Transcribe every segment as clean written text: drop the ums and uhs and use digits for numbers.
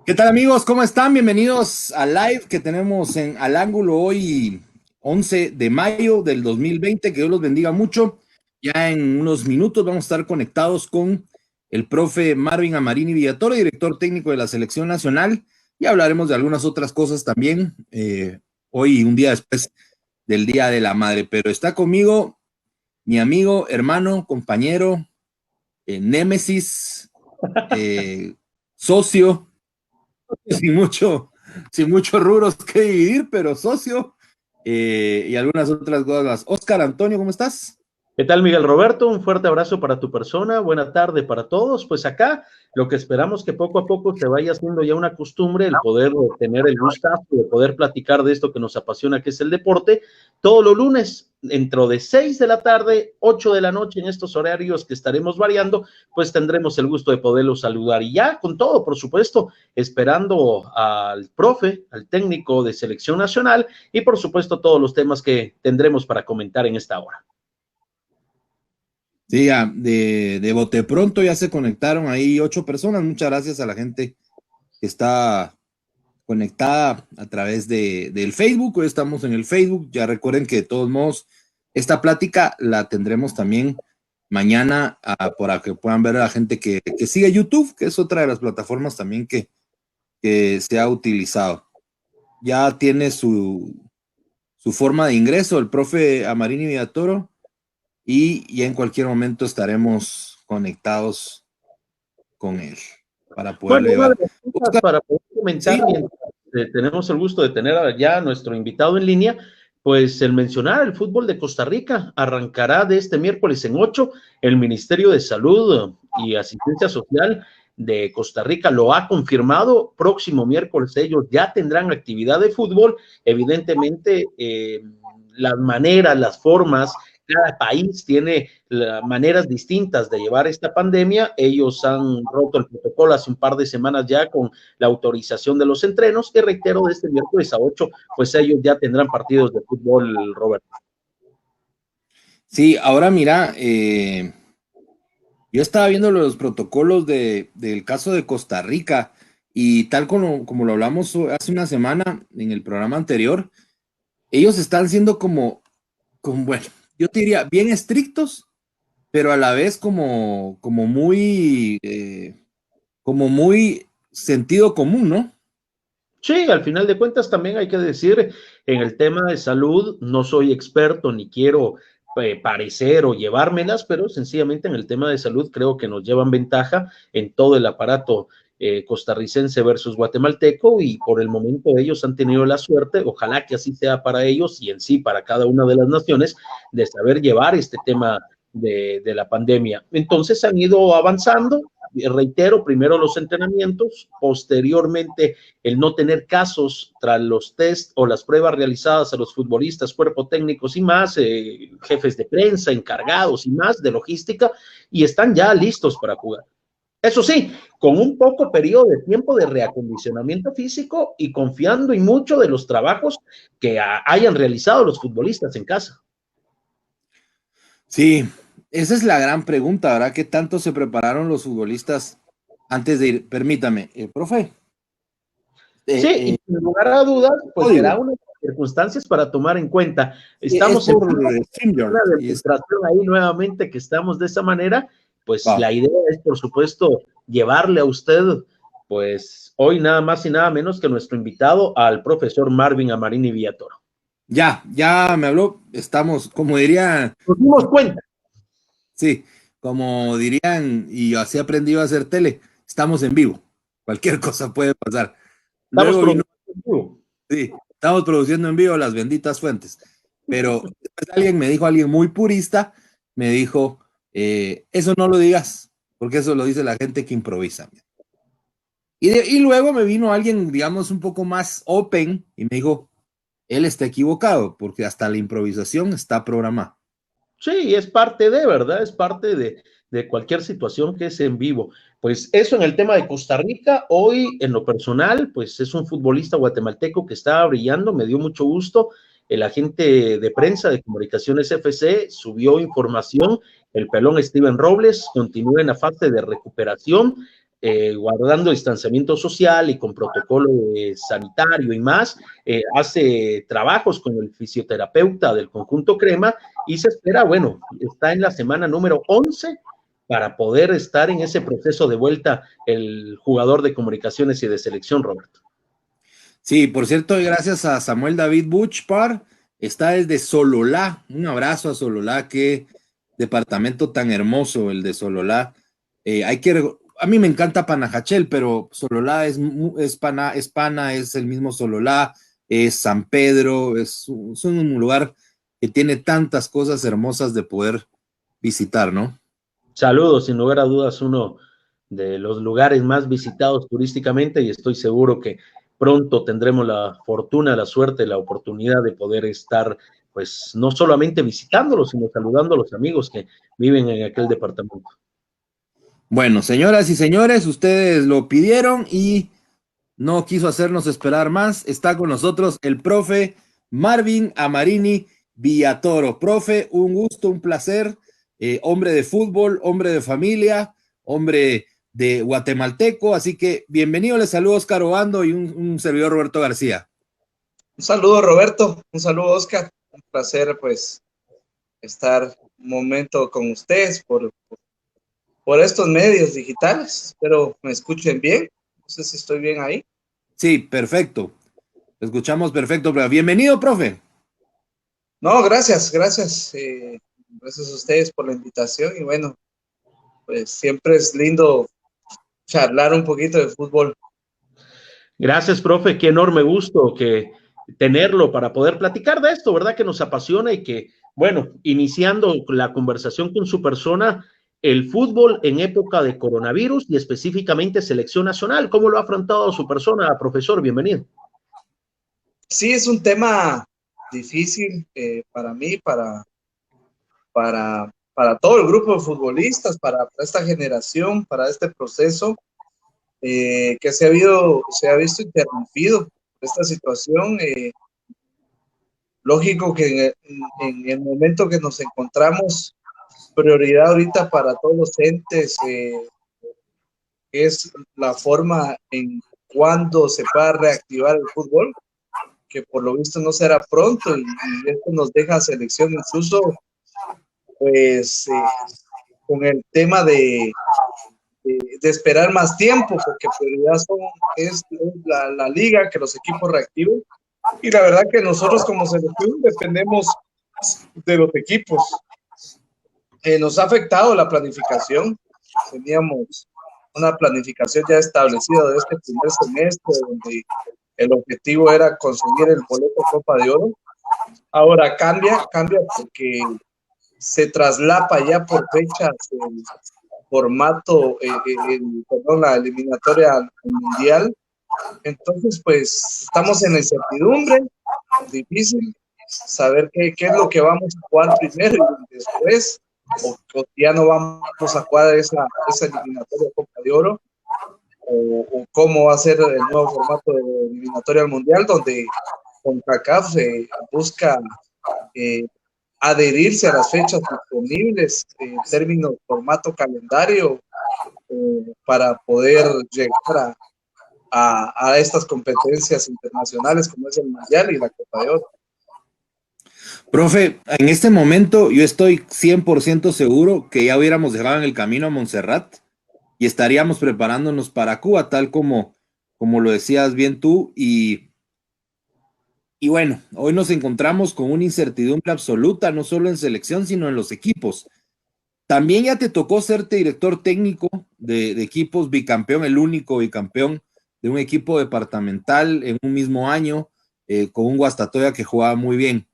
¿Qué tal, amigos? ¿Cómo están? Bienvenidos al live que tenemos en Al Ángulo hoy, 11 de mayo del 2020. Que Dios los bendiga mucho. Ya en unos minutos vamos a estar conectados con el profe Marvin Amarini Villatoro, director técnico de la Selección Nacional, y hablaremos de algunas otras cosas también, hoy, un día después del Día de la Madre. Pero está conmigo mi amigo, hermano, compañero, némesis, socio, sin mucho, sin muchos rubros que dividir, pero socio, y algunas otras cosas más. Oscar Antonio, ¿cómo estás? ¿Qué tal, Miguel Roberto? Un fuerte abrazo para tu persona, buena tarde para todos. Pues acá lo que esperamos que poco a poco se vaya haciendo ya una costumbre, el poder tener el gustazo de poder platicar de esto que nos apasiona, que es el deporte, todos los lunes, dentro de 6 de la tarde, 8 de la noche, en estos horarios que estaremos variando, pues tendremos el gusto de poderlos saludar. Y ya con todo, por supuesto, esperando al profe, al técnico de Selección Nacional y por supuesto todos los temas que tendremos para comentar en esta hora. Sí, ya, de bote pronto ya se conectaron ahí 8 personas. Muchas gracias a la gente que está conectada a través del Facebook. Hoy estamos en el Facebook. Ya recuerden que de todos modos esta plática la tendremos también mañana, para que puedan ver a la gente que sigue YouTube, que es otra de las plataformas también que se ha utilizado. Ya tiene su forma de ingreso el profe Amarini Villatoro, y ya en cualquier momento estaremos conectados con él para poderle Bueno, una de llevar. las cosas Oscar, para poder comentar, sí, mientras tenemos el gusto de tener ya a nuestro invitado en línea, pues el mencionar el fútbol de Costa Rica arrancará de este miércoles en 8. El Ministerio de Salud y Asistencia Social de Costa Rica lo ha confirmado. Próximo miércoles ellos ya tendrán actividad de fútbol. Evidentemente, las maneras, las formas, cada país tiene maneras distintas de llevar esta pandemia. Ellos han roto el protocolo hace un par de semanas ya con la autorización de los entrenos, que reitero, de este miércoles a 8, pues ellos ya tendrán partidos de fútbol, Roberto. sí, ahora mira, yo estaba viendo los protocolos del caso de Costa Rica, y tal como lo hablamos hace una semana en el programa anterior. Ellos están siendo bueno, yo te diría bien estrictos, pero a la vez como muy sentido común, ¿no? Sí, al final de cuentas también hay que decir, en el tema de salud, no soy experto ni quiero parecer o llevármelas, pero sencillamente en el tema de salud creo que nos llevan ventaja en todo el aparato costarricense versus guatemalteco, y por el momento ellos han tenido la suerte, ojalá que así sea para ellos y en sí para cada una de las naciones, de saber llevar este tema de la pandemia. Entonces han ido avanzando. Reitero, primero los entrenamientos, posteriormente el no tener casos tras los test o las pruebas realizadas a los futbolistas, cuerpo técnicos y más, jefes de prensa, encargados y más de logística, y están ya listos para jugar. Eso sí, con un poco periodo de tiempo de reacondicionamiento físico y confiando en mucho de los trabajos que hayan realizado los futbolistas en casa. Sí, esa es la gran pregunta, ¿verdad? ¿Qué tanto se prepararon los futbolistas antes de ir? Permítame, profe. Sí, y sin lugar a dudas, pues será Código. una de las circunstancias para tomar en cuenta. Sí, es Estamos en por una StreamYard. demostración ahí nuevamente que estamos de esa manera. Pues Va. la idea es, por supuesto, llevarle a usted, pues hoy nada más y nada menos que nuestro invitado, al profesor Marvin Amarini Villatoro. Ya me habló. Estamos, como dirían, Nos dimos cuenta. sí, como dirían, y así aprendí a hacer tele, estamos en vivo. Cualquier cosa puede pasar. Estamos Luego vino, produciendo. sí, estamos produciendo en vivo las benditas fuentes. Pero alguien muy purista, me dijo, eso no lo digas, porque eso lo dice la gente que improvisa. Y luego me vino alguien, digamos, un poco más open, y me dijo, él está equivocado, porque hasta la improvisación está programada. Sí, es parte de, ¿verdad? Es parte de cualquier situación que es en vivo. Pues eso en el tema de Costa Rica. Hoy, en lo personal, pues es un futbolista guatemalteco que está brillando, me dio mucho gusto. El agente de prensa de Comunicaciones FC subió información. El pelón Steven Robles continúa en la fase de recuperación. guardando distanciamiento social y con protocolo sanitario y más, hace trabajos con el fisioterapeuta del conjunto Crema y se espera, bueno, está en la semana número 11 para poder estar en ese proceso de vuelta el jugador de comunicaciones y de selección, Roberto. Sí, por cierto, gracias a Samuel David Buchpar, está desde Sololá. Un abrazo a Sololá, qué departamento tan hermoso el de Sololá. A mí me encanta Panajachel, pero Sololá es Pana, es el mismo Sololá, es San Pedro, es un lugar que tiene tantas cosas hermosas de poder visitar, ¿no? Saludos, sin lugar a dudas, uno de los lugares más visitados turísticamente y estoy seguro que pronto tendremos la fortuna, la suerte, la oportunidad de poder estar, pues, no solamente visitándolos, sino saludando a los amigos que viven en aquel departamento. Bueno, señoras y señores, ustedes lo pidieron y no quiso hacernos esperar más. Está con nosotros el profe Marvin Amarini Villatoro. Profe, un gusto, un placer. Hombre de fútbol, hombre de familia, hombre de guatemalteco. Así que bienvenido, les saludo Oscar Obando y un servidor Roberto García. Un saludo, Roberto. Un saludo, Oscar. Un placer, pues, estar un momento con ustedes por estos medios digitales. Espero me escuchen bien. No sé si estoy bien ahí. Sí, perfecto. Escuchamos perfecto. Bienvenido, profe. No, gracias. Gracias a ustedes por la invitación. Y bueno, pues siempre es lindo charlar un poquito de fútbol. Gracias, profe. Qué enorme gusto que tenerlo para poder platicar de esto, ¿verdad? Que nos apasiona y que, bueno, iniciando la conversación con su persona, el fútbol en época de coronavirus y específicamente selección nacional. ¿Cómo lo ha afrontado su persona, profesor? Bienvenido. Sí, es un tema difícil para mí, para todo el grupo de futbolistas, para esta generación, para este proceso que se ha visto interrumpido por esta situación. Lógico que en el momento que nos encontramos, prioridad ahorita para todos los entes es la forma en cuando se pueda reactivar el fútbol, que por lo visto no será pronto, y esto nos deja a selección incluso pues con el tema de esperar más tiempo, porque prioridad es la liga, que los equipos reactiven, y la verdad que nosotros como selección dependemos de los equipos. Nos ha afectado la planificación. Teníamos una planificación ya establecida de este primer semestre, donde el objetivo era conseguir el boleto Copa de Oro. Ahora cambia porque se traslapa ya por fechas el formato, la eliminatoria al mundial. Entonces, pues estamos en la incertidumbre, difícil saber qué es lo que vamos a jugar primero y después, o ya no vamos a jugar esa eliminatoria Copa de Oro, o cómo va a ser el nuevo formato de eliminatoria al mundial, donde CONCACAF busca adherirse a las fechas disponibles en términos formato calendario para poder llegar a estas competencias internacionales como es el Mundial y la Copa de Oro. Profe, en este momento yo estoy 100% seguro que ya hubiéramos dejado en el camino a Montserrat y estaríamos preparándonos para Cuba, tal como lo decías bien tú. Y bueno, hoy nos encontramos con una incertidumbre absoluta, no solo en selección, sino en los equipos. También ya te tocó serte director técnico de equipos, bicampeón, el único bicampeón de un equipo departamental en un mismo año, con un Guastatoya que jugaba muy bien.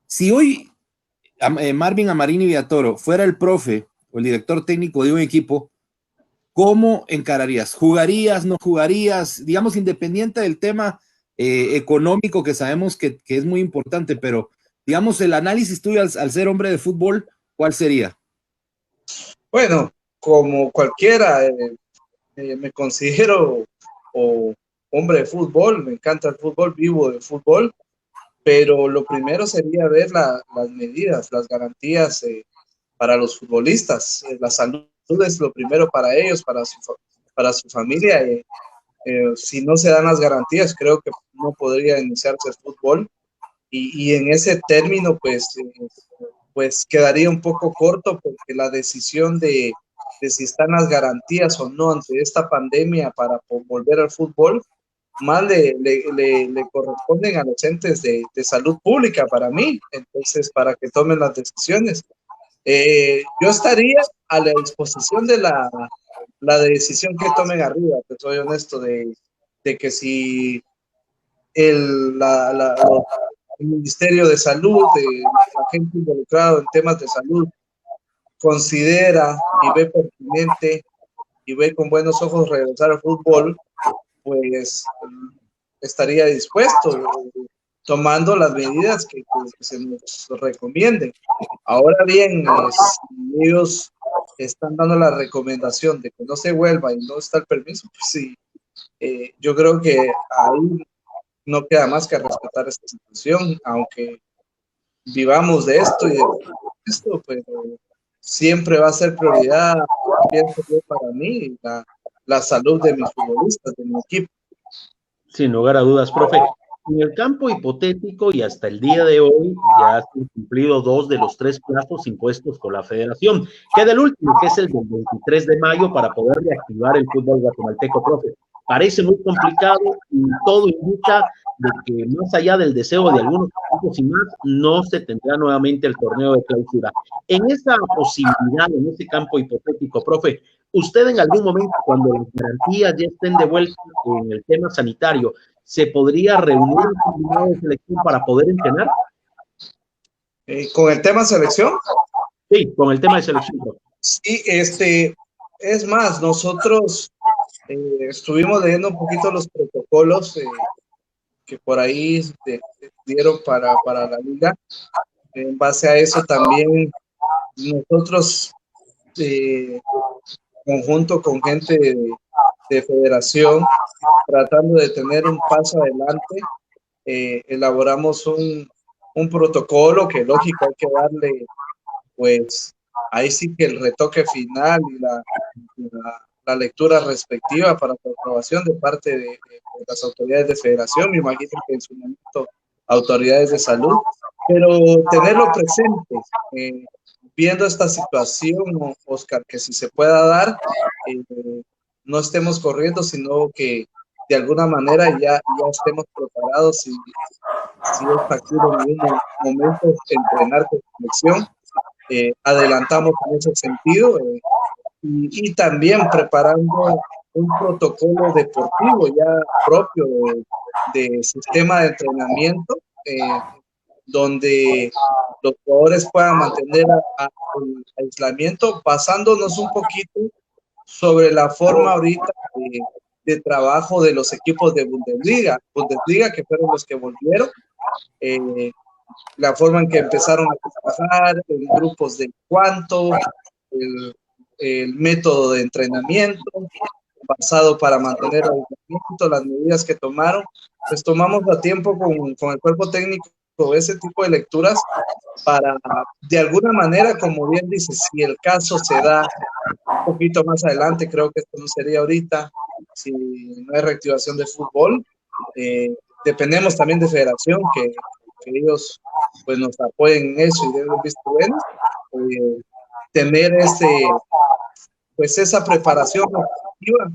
Si hoy Marvin Amarini Villatoro fuera el profe o el director técnico de un equipo, ¿cómo encararías? ¿Jugarías, no jugarías? Digamos, independiente del tema económico que sabemos que es muy importante, pero digamos, el análisis tuyo al ser hombre de fútbol, ¿cuál sería? Bueno, como cualquiera, me considero hombre de fútbol, me encanta el fútbol, vivo de fútbol, pero lo primero sería ver las medidas, las garantías para los futbolistas. La salud es lo primero para ellos, para para su familia. Si no se dan las garantías, creo que no podría iniciarse el fútbol. Y en ese término, pues quedaría un poco corto, porque la decisión de si están las garantías o no ante esta pandemia para volver al fútbol, más le corresponden a los entes de salud pública para mí, entonces para que tomen las decisiones. Yo estaría a la disposición de la decisión que tomen arriba, te soy honesto, de que si el Ministerio de Salud, la gente involucrada en temas de salud, considera y ve pertinente y ve con buenos ojos regresar al fútbol, pues estaría dispuesto, tomando las medidas que se nos recomienden. Ahora bien, si ellos están dando la recomendación de que no se vuelva y no está el permiso, pues sí, yo creo que ahí no queda más que respetar esta situación, aunque vivamos de esto y de esto, pero siempre va a ser prioridad, pienso yo, para mí, la salud de mis futbolistas, de mi equipo. Sin lugar a dudas, profe. En el campo hipotético y hasta el día de hoy ya se han cumplido 2 de los 3 plazos impuestos por la federación. Queda el último, que es el del 23 de mayo, para poder reactivar el fútbol guatemalteco, profe. Parece muy complicado y todo indica de que más allá del deseo de algunos equipos y más, no se tendrá nuevamente el torneo de clausura. En esa posibilidad, en ese campo hipotético, profe, ¿usted en algún momento, cuando las garantías ya estén de vuelta en el tema sanitario, se podría reunir un combinado de selección para poder entrenar? ¿Con el tema selección? Sí, con el tema de selección. Sí, es más, nosotros estuvimos leyendo un poquito los protocolos que por ahí dieron para la liga. En base a eso también nosotros, conjunto con gente de federación, tratando de tener un paso adelante, elaboramos un protocolo que lógico hay que darle, pues ahí sí que el retoque final y la lectura respectiva para su aprobación de parte de las autoridades de federación, me imagino que en su momento autoridades de salud, pero tenerlo presente, viendo esta situación, Oscar, que si se pueda dar, no estemos corriendo, sino que de alguna manera ya estemos preparados si es factible en algún momento entrenar con selección. Adelantamos en ese sentido, y también preparando un protocolo deportivo ya propio de sistema de entrenamiento, donde los jugadores puedan mantener el aislamiento, basándonos un poquito sobre la forma ahorita de trabajo de los equipos de Bundesliga, que fueron los que volvieron, la forma en que empezaron a trabajar en grupos de cuánto, el método de entrenamiento basado para mantener el aislamiento, las medidas que tomaron, pues tomamos a tiempo con el cuerpo técnico ese tipo de lecturas para, de alguna manera, como bien dice, si el caso se da un poquito más adelante, creo que esto no sería ahorita, si no hay reactivación de fútbol, dependemos también de federación, que ellos pues nos apoyen en eso y deben visto bueno, tener pues esa preparación activa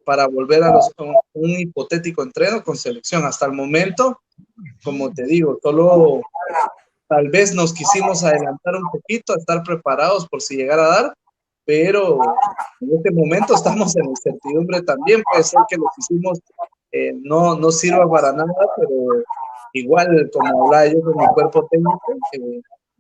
para volver a un hipotético entreno con selección. Hasta el momento, como te digo, solo tal vez nos quisimos adelantar un poquito a estar preparados por si llegara a dar, pero en este momento estamos en incertidumbre también. Puede ser que lo que hicimos no sirva para nada, pero igual, como hablaba yo con mi cuerpo técnico,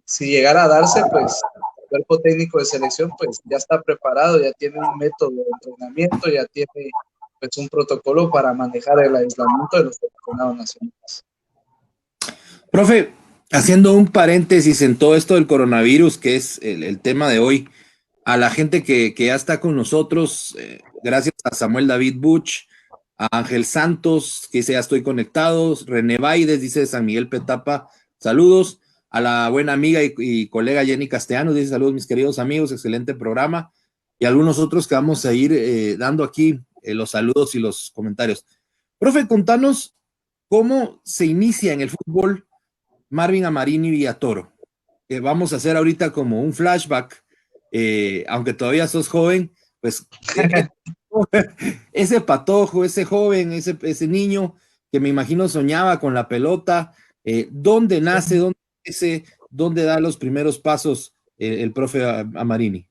si llegara a darse, pues el cuerpo técnico de selección pues ya está preparado, ya tiene un método de entrenamiento, ya tiene pues un protocolo para manejar el aislamiento de los seleccionados nacionales. Profe, haciendo un paréntesis en todo esto del coronavirus, que es el tema de hoy, a la gente que ya está con nosotros, gracias a Samuel David Buch, a Ángel Santos, que dice ya estoy conectado, René Baides, dice de San Miguel Petapa, saludos, a la buena amiga y colega Jenny Castellanos, dice saludos mis queridos amigos, excelente programa, y algunos otros que vamos a ir dando aquí los saludos y los comentarios. Profe, contanos cómo se inicia en el fútbol Marvin Amarini Villatoro. Vamos a hacer ahorita como un flashback, aunque todavía sos joven, pues ese patojo, ese joven, ese niño que me imagino soñaba con la pelota, ¿dónde nace, dónde crece, dónde da los primeros pasos el profe Amarini?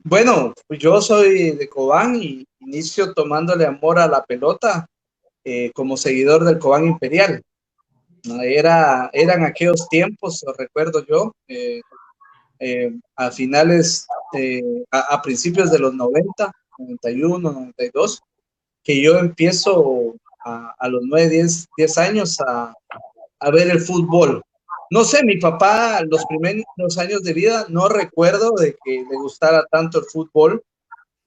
Bueno, pues yo soy de Cobán y inicio tomándole amor a la pelota como seguidor del Cobán Imperial. Eran aquellos tiempos, lo recuerdo yo, a finales, a principios de los 90, 91, 92, que yo empiezo a los 9, 10 años a ver el fútbol. No sé, mi papá los primeros años de vida no recuerdo de que le gustara tanto el fútbol.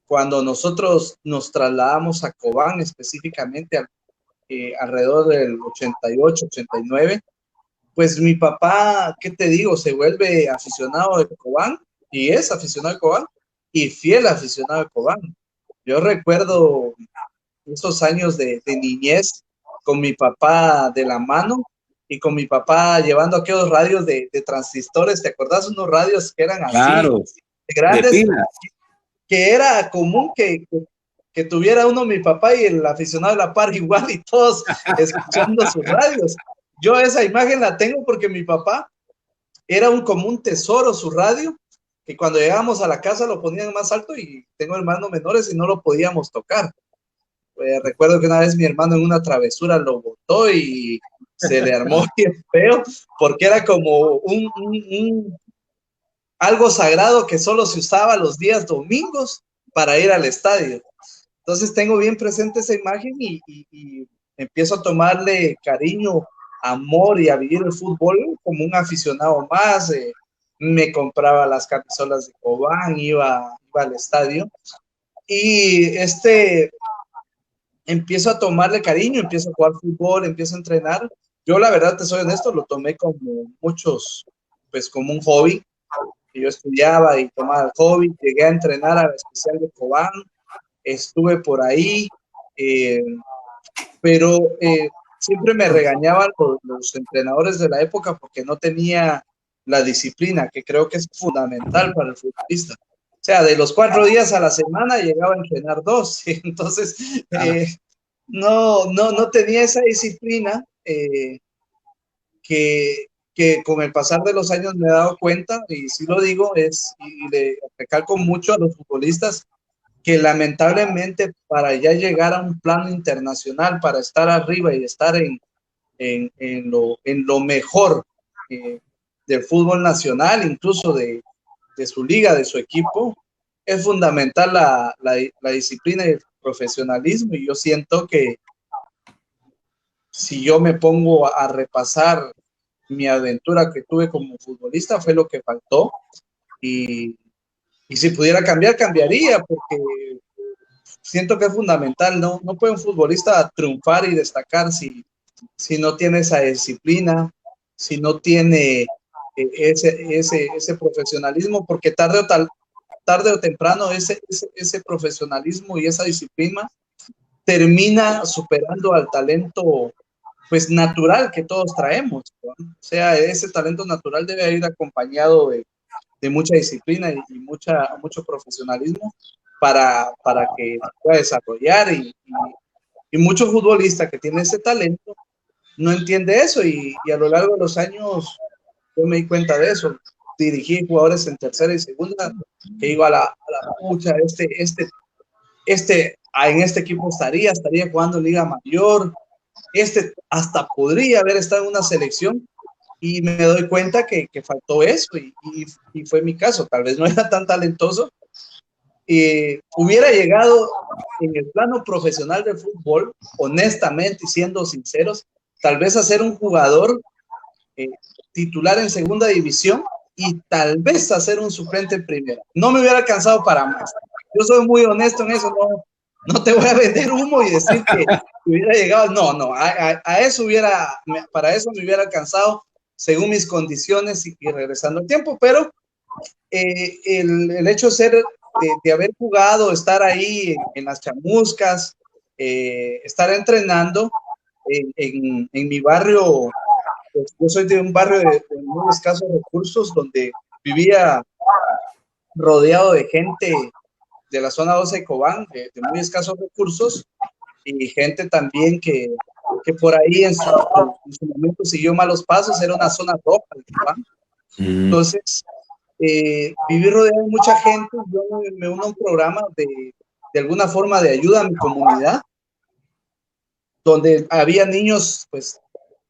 Cuando nosotros nos trasladamos a Cobán, específicamente alrededor del 88, 89, pues mi papá, ¿qué te digo? Se vuelve aficionado de Cobán y es aficionado de Cobán y fiel aficionado de Cobán. Yo recuerdo esos años de niñez con mi papá de la mano y con mi papá llevando aquellos radios de transistores. ¿Te acordás? Unos radios que eran así, claro, grandes, de pilas, que era común que tuviera uno mi papá y el aficionado de la par igual y todos escuchando sus radios. Yo esa imagen la tengo porque mi papá era como un tesoro su radio, que cuando llegábamos a la casa lo ponían más alto y tengo hermanos menores y no lo podíamos tocar. Recuerdo que una vez mi hermano en una travesura lo botó y se le armó bien feo porque era como algo sagrado que solo se usaba los días domingos para ir al estadio. Entonces tengo bien presente esa imagen y empiezo a tomarle cariño, amor y a vivir el fútbol como un aficionado más. Me compraba las camisolas de Cobán, iba al estadio y empiezo a tomarle cariño, empiezo a jugar fútbol, empiezo a entrenar. Yo la verdad te soy honesto, lo tomé como muchos, pues como un hobby. Yo estudiaba y tomaba el hobby, llegué a entrenar a la especial de Cobán, estuve por ahí, pero siempre me regañaban los entrenadores de la época porque no tenía la disciplina, que creo que es fundamental para el futbolista. O sea, de los 4 días a la semana llegaba a entrenar 2, entonces no tenía esa disciplina que con el pasar de los años me he dado cuenta, y sí lo digo, y le recalco mucho a los futbolistas, que lamentablemente para ya llegar a un plano internacional, para estar arriba y estar en lo mejor del fútbol nacional, incluso de su liga, de su equipo, es fundamental la disciplina y el profesionalismo, y yo siento que si yo me pongo a repasar mi aventura que tuve como futbolista, fue lo que faltó, y si pudiera cambiar, cambiaría, porque siento que es fundamental. No puede un futbolista triunfar y destacar si no tiene esa disciplina, si no tiene ese profesionalismo, porque tarde o temprano ese profesionalismo y esa disciplina termina superando al talento pues natural que todos traemos, ¿no? O sea, ese talento natural debe ir acompañado de mucha disciplina y mucho profesionalismo para que pueda desarrollar, y mucho futbolista que tiene ese talento no entiende eso, y a lo largo de los años yo me di cuenta de eso. Dirigí jugadores en tercera y segunda que iba a la pucha, en este equipo estaría jugando en Liga Mayor, hasta podría haber estado en una selección, y me doy cuenta que faltó eso, y fue mi caso. Tal vez no era tan talentoso, hubiera llegado en el plano profesional del fútbol, honestamente y siendo sinceros, tal vez a ser un jugador titular en segunda división y tal vez a ser un suplente en primera. No me hubiera alcanzado para más. Yo soy muy honesto en eso, no te voy a vender humo y decir que hubiera llegado, no, a eso para eso me hubiera alcanzado según mis condiciones y regresando al tiempo, pero el hecho de haber jugado, estar ahí en las chamuscas, estar entrenando en mi barrio, pues, yo soy de un barrio de muy escasos recursos, donde vivía rodeado de gente de la zona 12 de Cobán, de muy escasos recursos, y gente también que por ahí en su momento siguió malos pasos. Era una zona roja de Cobán. Entonces, vivir rodeado de mucha gente, yo me uno a un programa de alguna forma de ayuda a mi comunidad, donde había niños pues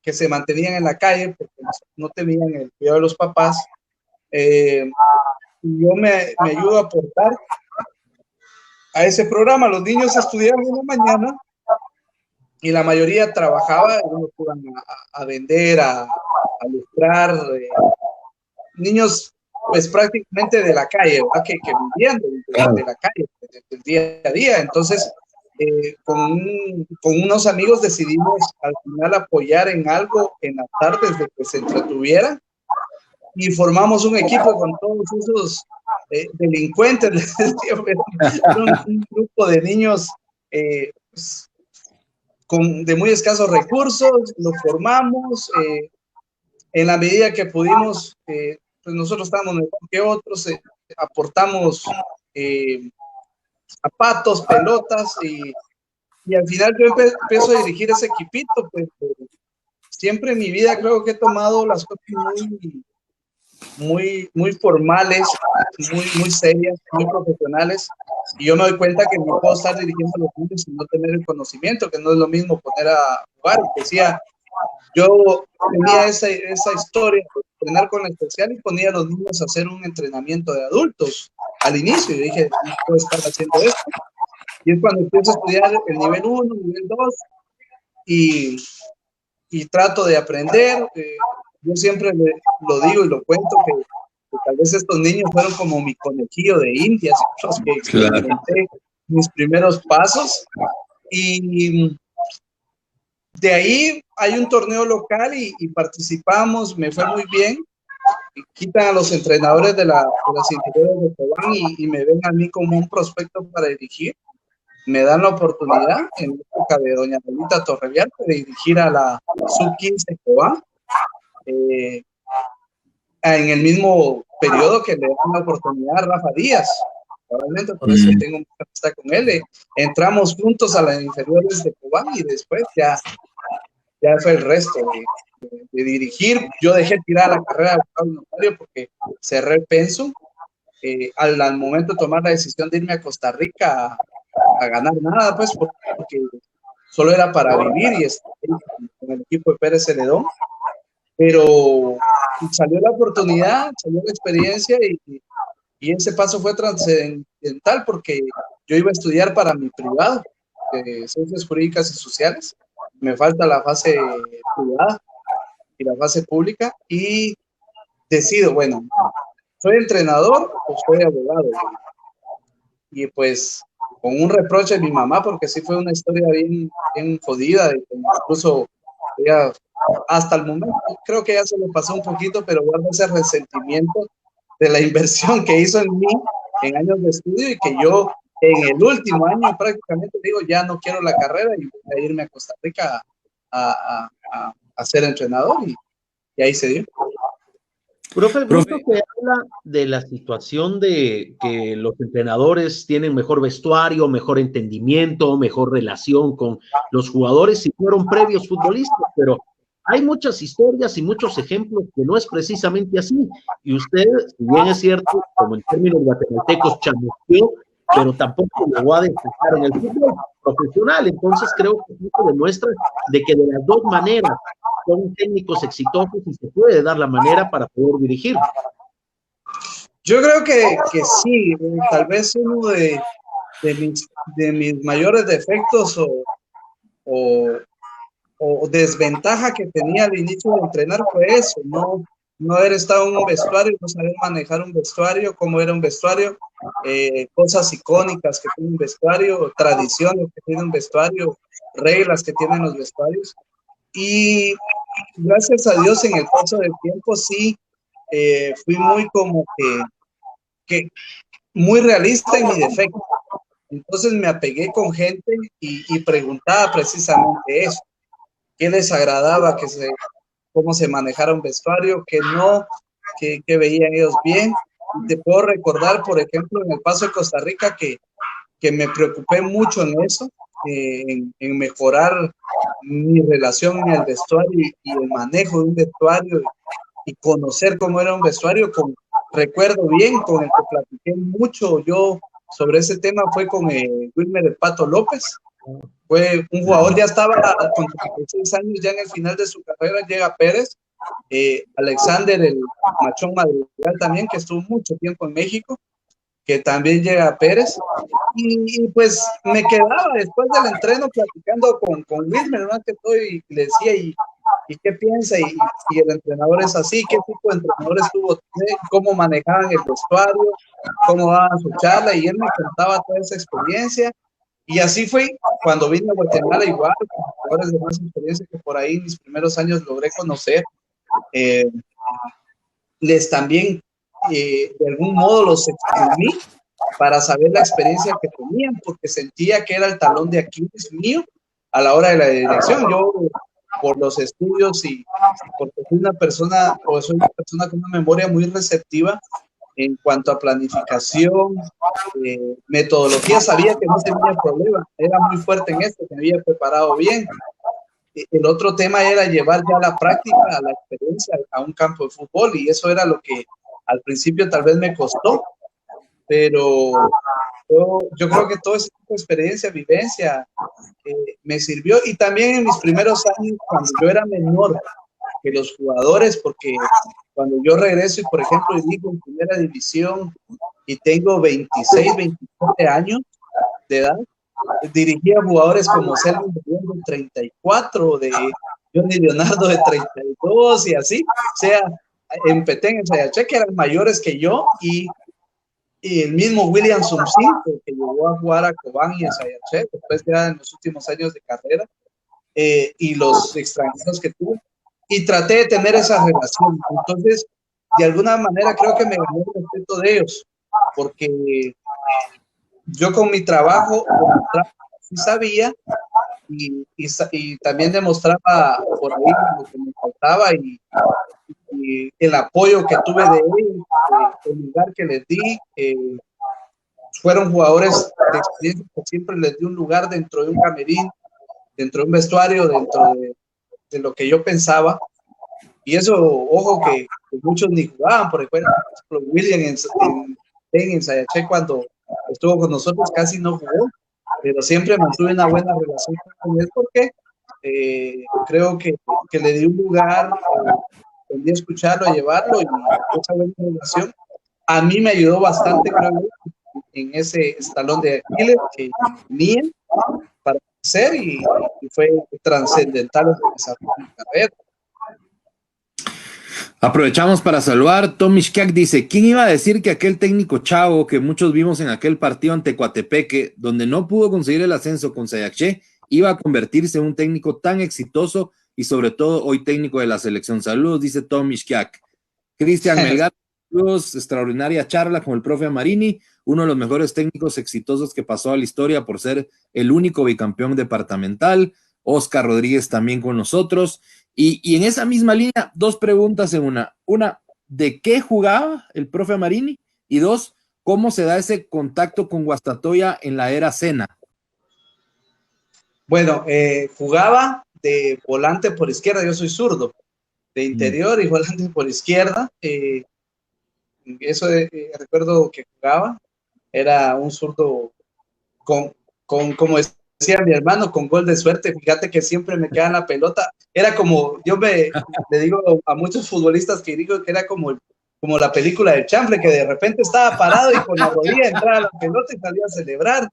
que se mantenían en la calle porque no tenían el cuidado de los papás. Y yo me ayudo a aportar a ese programa. Los niños estudiaban en la mañana y la mayoría trabajaba, unos iban a vender, a ilustrar, niños pues prácticamente de la calle, ¿verdad? Que vivían de la calle, del día a día. Entonces, con unos amigos decidimos al final apoyar en algo en las tardes de que se entretuvieran, y formamos un equipo con todos esos delincuentes. Un grupo de niños pues, de muy escasos recursos. Lo formamos en la medida que pudimos. Pues nosotros estábamos mejor que otros, aportamos zapatos, pelotas, y al final yo empiezo a dirigir ese equipito. Pues siempre en mi vida creo que he tomado las cosas muy formales, muy serias, muy profesionales, y yo me doy cuenta que no puedo estar dirigiendo a los niños sin no tener el conocimiento, que no es lo mismo poner a jugar. Decía, yo tenía esa historia de entrenar con la especial y ponía a los niños a hacer un entrenamiento de adultos al inicio. Yo dije, no puedo estar haciendo esto. Y es cuando empiezo a estudiar el nivel 1, nivel 2, y trato de aprender. Yo siempre lo digo y lo cuento, que tal vez estos niños fueron como mi conejillo de indias, los que experimenté mis primeros pasos. Y de ahí hay un torneo local y participamos, me fue muy bien. Y quitan a los entrenadores de las inferiores de Cobán y me ven a mí como un prospecto para dirigir. Me dan la oportunidad en la época de doña Lolita Torreviarte de dirigir a la sub-15 Cobán. En el mismo periodo que le dan la oportunidad a Rafa Díaz, probablemente por eso tengo mucha amistad con él. Entramos juntos a las inferiores de Cobán y después ya fue el resto de dirigir. Yo dejé tirar la carrera de notario porque cerré el pensum. Al momento de tomar la decisión de irme a Costa Rica a ganar nada, pues porque solo era para vivir y estar con el equipo de Pérez Celedón. Pero salió la oportunidad, salió la experiencia, y ese paso fue trascendental porque yo iba a estudiar para mi privado de Ciencias Jurídicas y Sociales. Me falta la fase privada y la fase pública, y decido, bueno, ¿soy entrenador o soy abogado? Y pues con un reproche de mi mamá, porque sí fue una historia bien jodida, incluso ella, hasta el momento creo que ya se le pasó un poquito, pero guarda ese resentimiento de la inversión que hizo en mí en años de estudio, y que yo en el último año prácticamente digo, ya no quiero la carrera y voy a irme a Costa Rica a ser entrenador, y ahí se dio. Profe, mucho que habla de la situación de que los entrenadores tienen mejor vestuario, mejor entendimiento, mejor relación con los jugadores si fueron previos futbolistas, pero hay muchas historias y muchos ejemplos que no es precisamente así. Y usted, si bien es cierto, como en términos guatemaltecos, chamusqueó, pero tampoco llegó a destacar en el fútbol profesional. Entonces creo que esto demuestra de que de las dos maneras son técnicos exitosos y se puede dar la manera para poder dirigir. Yo creo que sí. Tal vez uno de mis mayores defectos o desventaja que tenía al inicio de entrenar fue eso, no haber estado en un vestuario, no saber manejar un vestuario, cómo era un vestuario, cosas icónicas que tiene un vestuario, tradiciones que tiene un vestuario, reglas que tienen los vestuarios. Y gracias a Dios, en el paso del tiempo sí fui muy como que muy realista en mi defecto. Entonces me apegué con gente y preguntaba precisamente eso. ¿Qué les agradaba? Cómo se manejara un vestuario, que no, que veían ellos bien. Y te puedo recordar, por ejemplo, en el Paso de Costa Rica, que me preocupé mucho en eso, en mejorar mi relación en el vestuario y el manejo de un vestuario y conocer cómo era un vestuario. Recuerdo bien, con el que platiqué mucho yo sobre ese tema fue con Wilmer el Pato López. Fue un jugador, ya estaba con 36 años, ya en el final de su carrera, llega Pérez, Alexander el Machón Madrigal también, que estuvo mucho tiempo en México, que también llega a Pérez, y pues me quedaba después del entreno platicando con Wilmer, ¿no? Que todo, y le decía, ¿y qué piensa? Y el entrenador es así, ¿qué tipo de entrenadores tuvo? ¿Cómo manejaban el vestuario? ¿Cómo daban su charla? Y él me contaba toda esa experiencia, y así fue cuando vine a Guatemala, igual, con jugadores de más experiencia que por ahí en mis primeros años logré conocer. Les también, de algún modo, los exprimí para saber la experiencia que tenían, porque sentía que era el talón de Aquiles mío a la hora de la dirección. Yo, por los estudios y porque soy una persona con una memoria muy receptiva en cuanto a planificación, metodología, sabía que no tenía problema, era muy fuerte en esto, me había preparado bien. El otro tema era llevar ya la práctica, a la experiencia a un campo de fútbol, y eso era lo que al principio tal vez me costó, pero yo creo que todo ese tipo de experiencia, vivencia, me sirvió. Y también en mis primeros años, cuando yo era menor que los jugadores, porque cuando yo regreso y, por ejemplo, digo en primera división y tengo 26, 27 años de edad, dirigía jugadores como Selvin de 34, de Johnny Leonardo de 32 y así, o sea, en Petén, en Sayaché, que eran mayores que yo, y el mismo William Sumcin, que llegó a jugar a Cobán y a Sayaché, después ya en los últimos años de carrera, y los extranjeros que tuve, y traté de tener esa relación. Entonces, de alguna manera creo que me gané el respeto de ellos, porque yo con mi trabajo sí sabía, y también demostraba por ahí lo que me faltaba, y el apoyo que tuve de ellos, el lugar que les di. Fueron jugadores de experiencia que siempre les di un lugar dentro de un camerín, dentro de un vestuario, dentro de lo que yo pensaba. Y eso, ojo, que muchos ni jugaban. Por ejemplo, William en Sayaché, cuando estuvo con nosotros, casi no jugó, pero siempre mantuve una buena relación con él, porque creo que le di un lugar, aprendí a escucharlo, a llevarlo, y esa buena relación a mí me ayudó bastante, creo yo, en ese estalón de Aquiles que tenía para crecer, y fue trascendental en el desarrollo de mi carrera. Aprovechamos para saludar. Tom Mishkiak dice: ¿quién iba a decir que aquel técnico chavo que muchos vimos en aquel partido ante Coatepeque, donde no pudo conseguir el ascenso con Sayaché, iba a convertirse en un técnico tan exitoso y sobre todo hoy técnico de la selección? Saludos, dice Tom Mishkiak. Cristian Melgar, saludos, extraordinaria charla con el profe Amarini, uno de los mejores técnicos exitosos que pasó a la historia por ser el único bicampeón departamental. Oscar Rodríguez también con nosotros. Y en esa misma línea, dos preguntas en una. Una, ¿de qué jugaba el profe Amarini? Y dos, ¿cómo se da ese contacto con Guastatoya en la era Sena? Bueno, jugaba de volante por izquierda, yo soy zurdo, de interior y volante por izquierda. Eso recuerdo que jugaba, era un zurdo como decía mi hermano, con gol de suerte. Fíjate que siempre me queda en la pelota. Era como, le digo a muchos futbolistas que digo que era como la película de Chanfle, que de repente estaba parado y con la rodilla entraba a la pelota y salía a celebrar.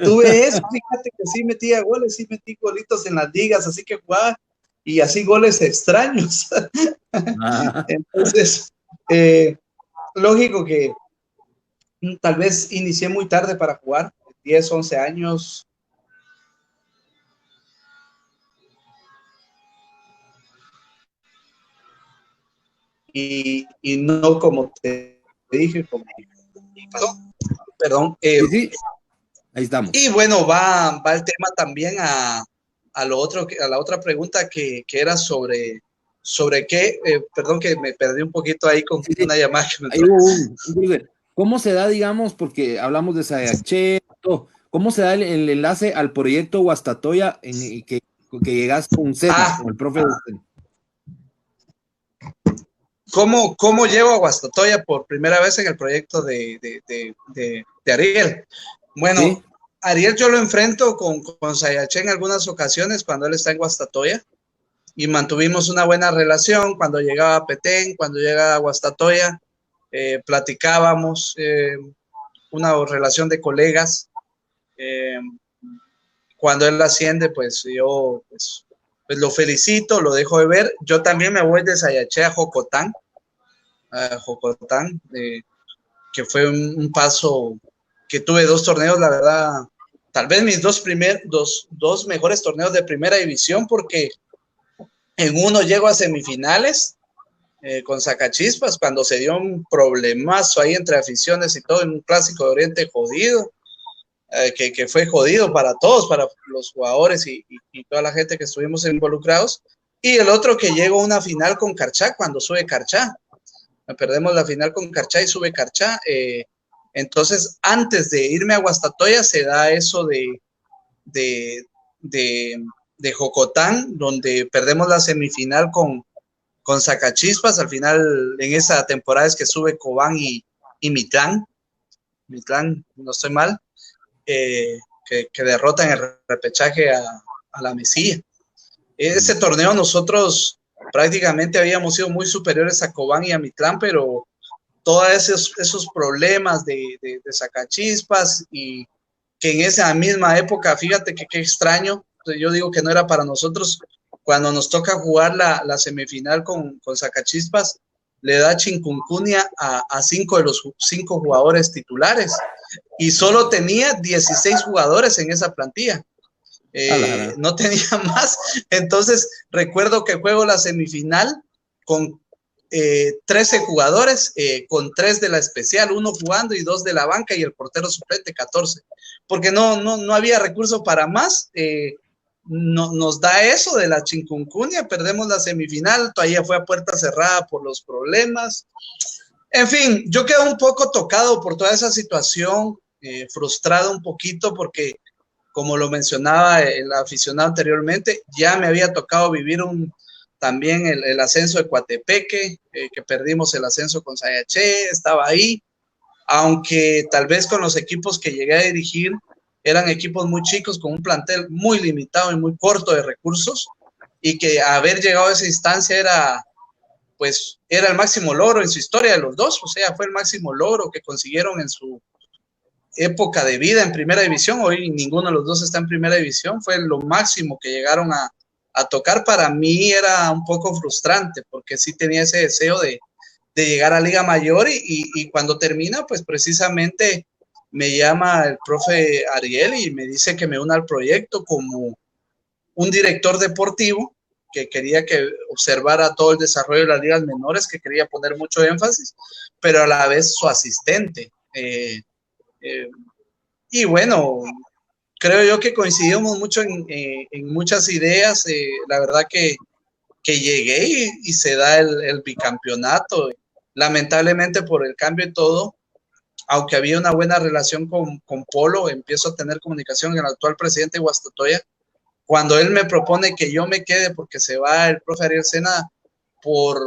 Tuve eso, fíjate que sí metía goles, sí metí golitos en las ligas, así que jugaba, y así goles extraños. Entonces, lógico que tal vez inicié muy tarde para jugar, 10, 11 años. y no como te dije, perdón. Sí, ahí estamos. Y bueno, va el tema también a lo otro, a la otra pregunta que era sobre qué, perdón que me perdí un poquito ahí con una llamada que me entró. ¿Cómo se da, digamos, porque hablamos de Sayache, cómo se da el enlace al proyecto Guastatoya en que llegas con César, con el profe? ¿Cómo llevo a Guastatoya por primera vez en el proyecto de Ariel? Bueno, ¿sí? Ariel yo lo enfrento con Sayache en algunas ocasiones cuando él está en Guastatoya y mantuvimos una buena relación cuando llegaba a Petén, cuando llegaba a Guastatoya, platicábamos, una relación de colegas. Cuando él asciende, pues yo pues lo felicito, lo dejo de ver. Yo también me voy de Sayache a Jocotán, que fue un paso que tuve 2 torneos, la verdad, tal vez mis dos mejores torneos de primera división, porque en uno llego a semifinales con Sacachispas, cuando se dio un problemazo ahí entre aficiones y todo, en un clásico de Oriente jodido, que fue jodido para todos, para los jugadores y toda la gente que estuvimos involucrados. Y el otro que llegó a una final con Carchá, cuando sube Carchá. Perdemos la final con Carchá y sube Carchá. Entonces, antes de irme a Guastatoya, se da eso de Jocotán, donde perdemos la semifinal con Sacachispas. Al final, en esa temporada es que sube Cobán y Mitlán, no estoy mal, que derrotan el repechaje a la Mesilla. Ese torneo nosotros prácticamente habíamos sido muy superiores a Cobán y a Mitlán, pero todos esos problemas de Sacachispas, y que en esa misma época, fíjate que qué extraño, yo digo que no era para nosotros, cuando nos toca jugar la semifinal con Sacachispas, le da chikungunya a 5 de los 5 jugadores titulares, y solo tenía 16 jugadores en esa plantilla. No tenía más. Entonces recuerdo que juego la semifinal con 13 jugadores, con 3 de la especial, 1 jugando y 2 de la banca, y el portero suplente 14, porque no había recurso para más. Nos da eso de la chikungunya, perdemos la semifinal, todavía fue a puerta cerrada por los problemas. En fin, yo quedo un poco tocado por toda esa situación, frustrado un poquito, porque como lo mencionaba el aficionado anteriormente, ya me había tocado vivir también el ascenso de Coatepeque, que perdimos el ascenso con Sayache, estaba ahí, aunque tal vez con los equipos que llegué a dirigir eran equipos muy chicos, con un plantel muy limitado y muy corto de recursos, y que haber llegado a esa instancia era el máximo logro en su historia de los dos. O sea, fue el máximo logro que consiguieron en su época de vida en primera división. Hoy ninguno de los dos está en primera división, fue lo máximo que llegaron a tocar. Para mí era un poco frustrante, porque sí tenía ese deseo de llegar a Liga Mayor, y cuando termina, pues precisamente me llama el profe Ariel y me dice que me una al proyecto como un director deportivo, que quería que observara todo el desarrollo de las ligas menores, que quería poner mucho énfasis, pero a la vez su asistente. Y bueno, creo yo que coincidimos mucho en muchas ideas. La verdad que llegué y se da el bicampeonato. Lamentablemente, por el cambio y todo, aunque había una buena relación con Polo, empiezo a tener comunicación con el actual presidente de Guastatoya. Cuando él me propone que yo me quede porque se va el profe Ariel Sena por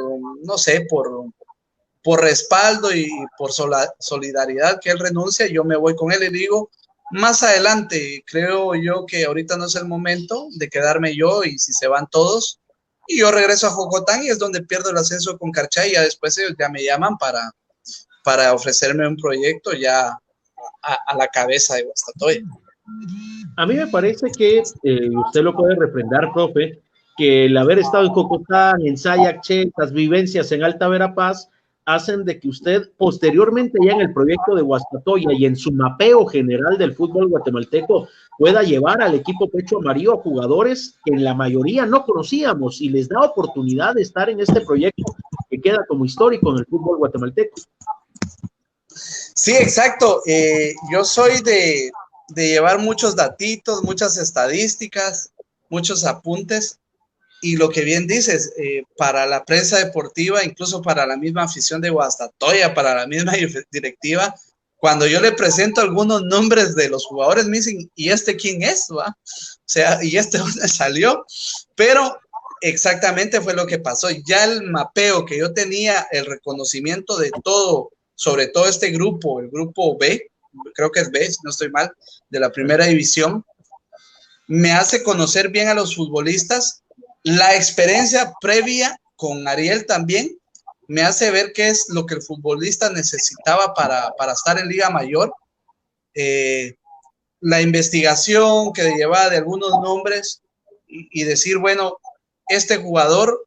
respaldo y por solidaridad, que él renuncia, yo me voy con él y digo, más adelante, creo yo que ahorita no es el momento de quedarme yo, y si se van todos, y yo regreso a Jocotán, y es donde pierdo el ascenso con Carchá, y ya después ellos ya me llaman para ofrecerme un proyecto ya a la cabeza de Guastatoya. A mí me parece que usted lo puede refrendar, profe, que el haber estado en Jocotán, en Sayache, las vivencias en Alta Verapaz, hacen de que usted posteriormente ya en el proyecto de Guastatoya y en su mapeo general del fútbol guatemalteco pueda llevar al equipo Pecho Amarillo a jugadores que en la mayoría no conocíamos, y les da oportunidad de estar en este proyecto que queda como histórico en el fútbol guatemalteco. Sí, exacto. Yo soy de llevar muchos datitos, muchas estadísticas, muchos apuntes. Y lo que bien dices, para la prensa deportiva, incluso para la misma afición de Guastatoya, para la misma directiva, cuando yo le presento algunos nombres de los jugadores, me dicen, ¿y este quién es? ¿Va? O sea, ¿y este dónde salió? Pero exactamente fue lo que pasó. Ya el mapeo que yo tenía, el reconocimiento de todo, sobre todo este grupo, el grupo B, creo que es B, si no estoy mal, de la primera división, me hace conocer bien a los futbolistas. La experiencia previa con Ariel también me hace ver qué es lo que el futbolista necesitaba para estar en Liga Mayor. La investigación que llevaba de algunos nombres y decir, bueno, este jugador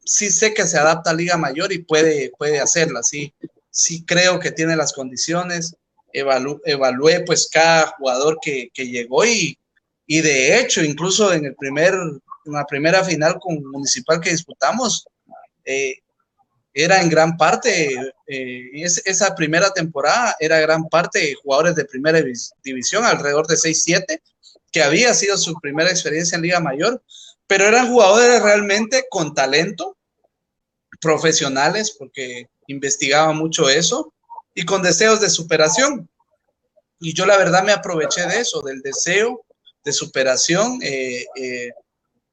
sí sé que se adapta a Liga Mayor y puede hacerla, sí creo que tiene las condiciones. Evalué pues cada jugador que llegó y de hecho, incluso en la primera final con Municipal que disputamos, era en gran parte, esa primera temporada era gran parte de jugadores de primera división, alrededor de 6-7, que había sido su primera experiencia en Liga Mayor, pero eran jugadores realmente con talento, profesionales, porque investigaba mucho eso, y con deseos de superación. Y yo la verdad me aproveché de eso, del deseo de superación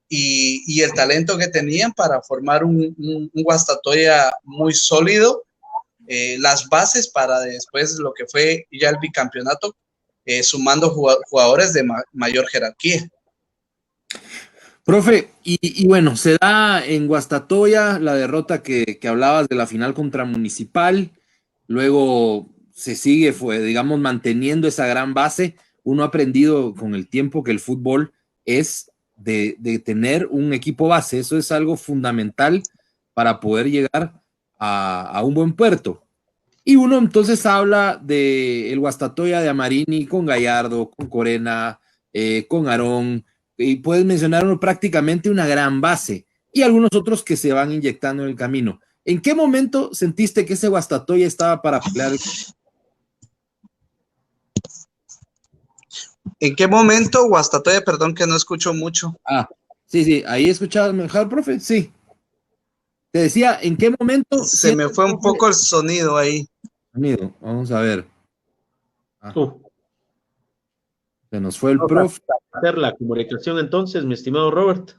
y el talento que tenían para formar un Guastatoya muy sólido, las bases para después lo que fue ya el bicampeonato, sumando jugadores de mayor jerarquía. Profe, y bueno, se da en Guastatoya la derrota que hablabas de la final contra Municipal, luego se sigue, digamos, manteniendo esa gran base. Uno ha aprendido con el tiempo que el fútbol es de tener un equipo base, eso es algo fundamental para poder llegar a un buen puerto. Y uno entonces habla de el Guastatoya de Amarini con Gallardo, con Corena, con Aarón, y puedes mencionar prácticamente una gran base y algunos otros que se van inyectando en el camino. ¿En qué momento sentiste que ese Guastatoya estaba para pelear? ¿En qué momento Guastatoya? Perdón que no escucho mucho. Sí, ahí escuchabas mejor, profe, sí. Te decía, ¿en qué momento? Se me fue un poco el sonido ahí. Sonido, vamos a ver. Se nos fue el profe. Hacer la comunicación entonces, mi estimado Robert.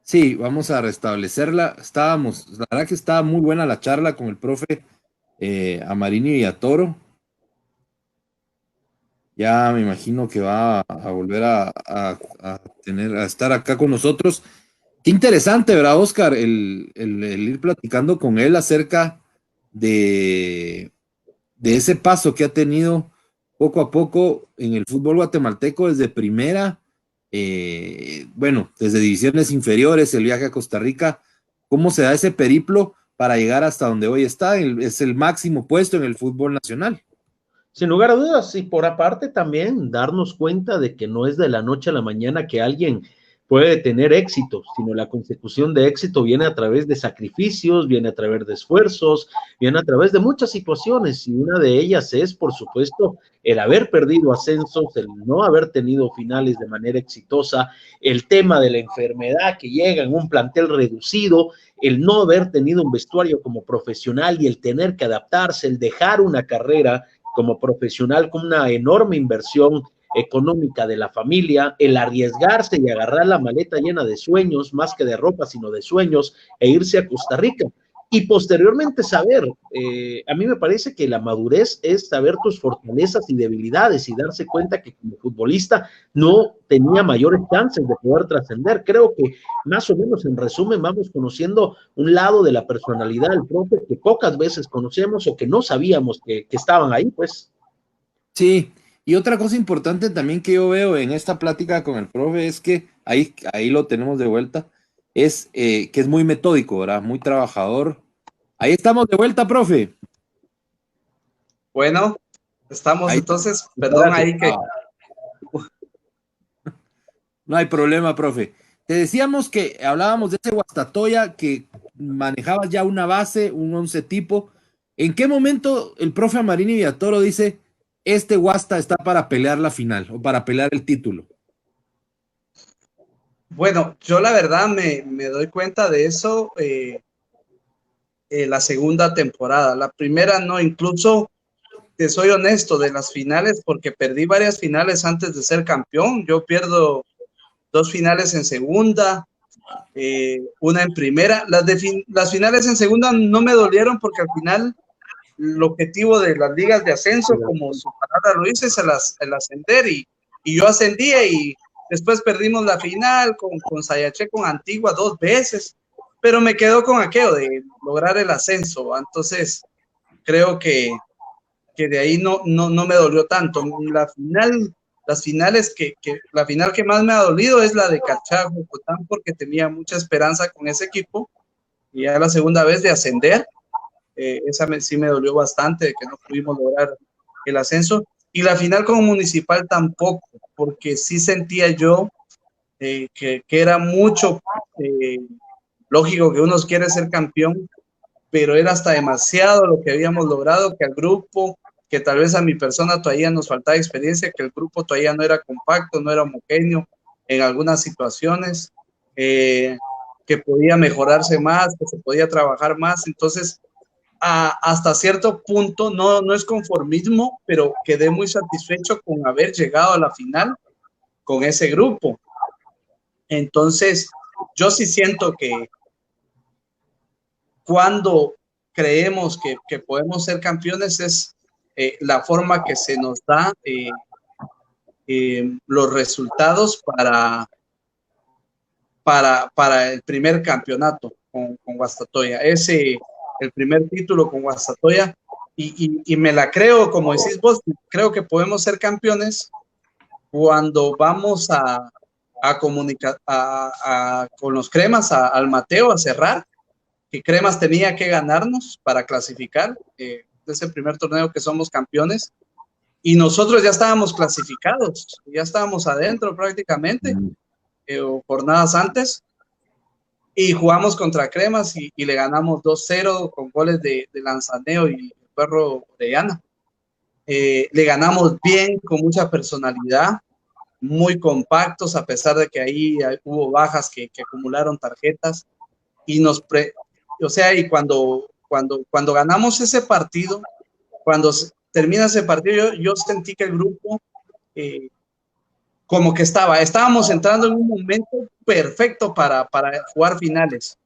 Sí, vamos a restablecerla. La verdad que estaba muy buena la charla con el profe Amarini y a Toro. Ya me imagino que va a volver a estar acá con nosotros. Qué interesante, ¿verdad, Oscar? El ir platicando con él acerca de ese paso que ha tenido poco a poco en el fútbol guatemalteco desde primera, bueno, desde divisiones inferiores, el viaje a Costa Rica, cómo se da ese periplo para llegar hasta donde hoy está, es el máximo puesto en el fútbol nacional. Sin lugar a dudas, y por aparte también darnos cuenta de que no es de la noche a la mañana que alguien puede tener éxito, sino la consecución de éxito viene a través de sacrificios, viene a través de esfuerzos, viene a través de muchas situaciones, y una de ellas es, por supuesto, el haber perdido ascensos, el no haber tenido finales de manera exitosa, el tema de la enfermedad que llega en un plantel reducido, el no haber tenido un vestuario como profesional y el tener que adaptarse, el dejar una carrera como profesional con una enorme inversión económica de la familia, el arriesgarse y agarrar la maleta llena de sueños, más que de ropa, sino de sueños, e irse a Costa Rica. Y posteriormente saber, a mí me parece que la madurez es saber tus fortalezas y debilidades y darse cuenta que como futbolista no tenía mayores chances de poder trascender. Creo que más o menos en resumen vamos conociendo un lado de la personalidad del profe que pocas veces conocemos o que no sabíamos que estaban ahí, pues. Sí, y otra cosa importante también que yo veo en esta plática con el profe es que ahí lo tenemos de vuelta, es que es muy metódico, ¿verdad? Muy trabajador. Ahí estamos de vuelta, profe. Bueno, estamos ahí entonces, perdón ahí que... No hay problema, profe. Te decíamos que hablábamos de ese Guastatoya que manejabas ya una base, un 11 tipo. ¿En qué momento el profe Amarini Villatoro dice, este Guasta está para pelear la final o para pelear el título? Bueno, yo la verdad me doy cuenta de eso la segunda temporada. La primera no, incluso te soy honesto, de las finales, porque perdí varias finales antes de ser campeón. Yo pierdo 2 finales en segunda, una en primera. Las finales en segunda no me dolieron porque al final el objetivo de las ligas de ascenso, como su palabra lo dice, es el ascender y yo ascendía y después perdimos la final con Sayaché, con Antigua 2 veces, pero me quedo con aquello de lograr el ascenso. Entonces creo que de ahí no me dolió tanto. Las finales la final que más me ha dolido es la de Cartago, porque tenía mucha esperanza con ese equipo y ya la segunda vez de ascender. Esa sí me dolió bastante, de que no pudimos lograr el ascenso. Y la final con Municipal tampoco, porque sí sentía yo que era mucho lógico que uno quiere ser campeón, pero era hasta demasiado lo que habíamos logrado, que al grupo, que tal vez a mi persona todavía nos faltaba experiencia, que el grupo todavía no era compacto, no era homogéneo en algunas situaciones, que podía mejorarse más, que se podía trabajar más. Entonces, hasta cierto punto, no es conformismo, pero quedé muy satisfecho con haber llegado a la final con ese grupo. Entonces, yo sí siento que cuando creemos que podemos ser campeones es la forma que se nos da los resultados para el primer campeonato con Guastatoya. El primer título con Guastatoya, y me la creo, como decís vos, creo que podemos ser campeones cuando vamos a comunicar con los Cremas, al Mateo, a cerrar, que Cremas tenía que ganarnos para clasificar de ese primer torneo que somos campeones, y nosotros ya estábamos clasificados, ya estábamos adentro prácticamente, jornadas antes, y jugamos contra Cremas y le ganamos 2-0 con goles de Lanzaneo y el Perro Orellana. Le ganamos bien, con mucha personalidad, muy compactos, a pesar de que ahí hubo bajas que acumularon tarjetas, y y cuando ganamos ese partido, cuando termina ese partido, yo sentí que el grupo como que estábamos entrando en un momento perfecto para jugar finales,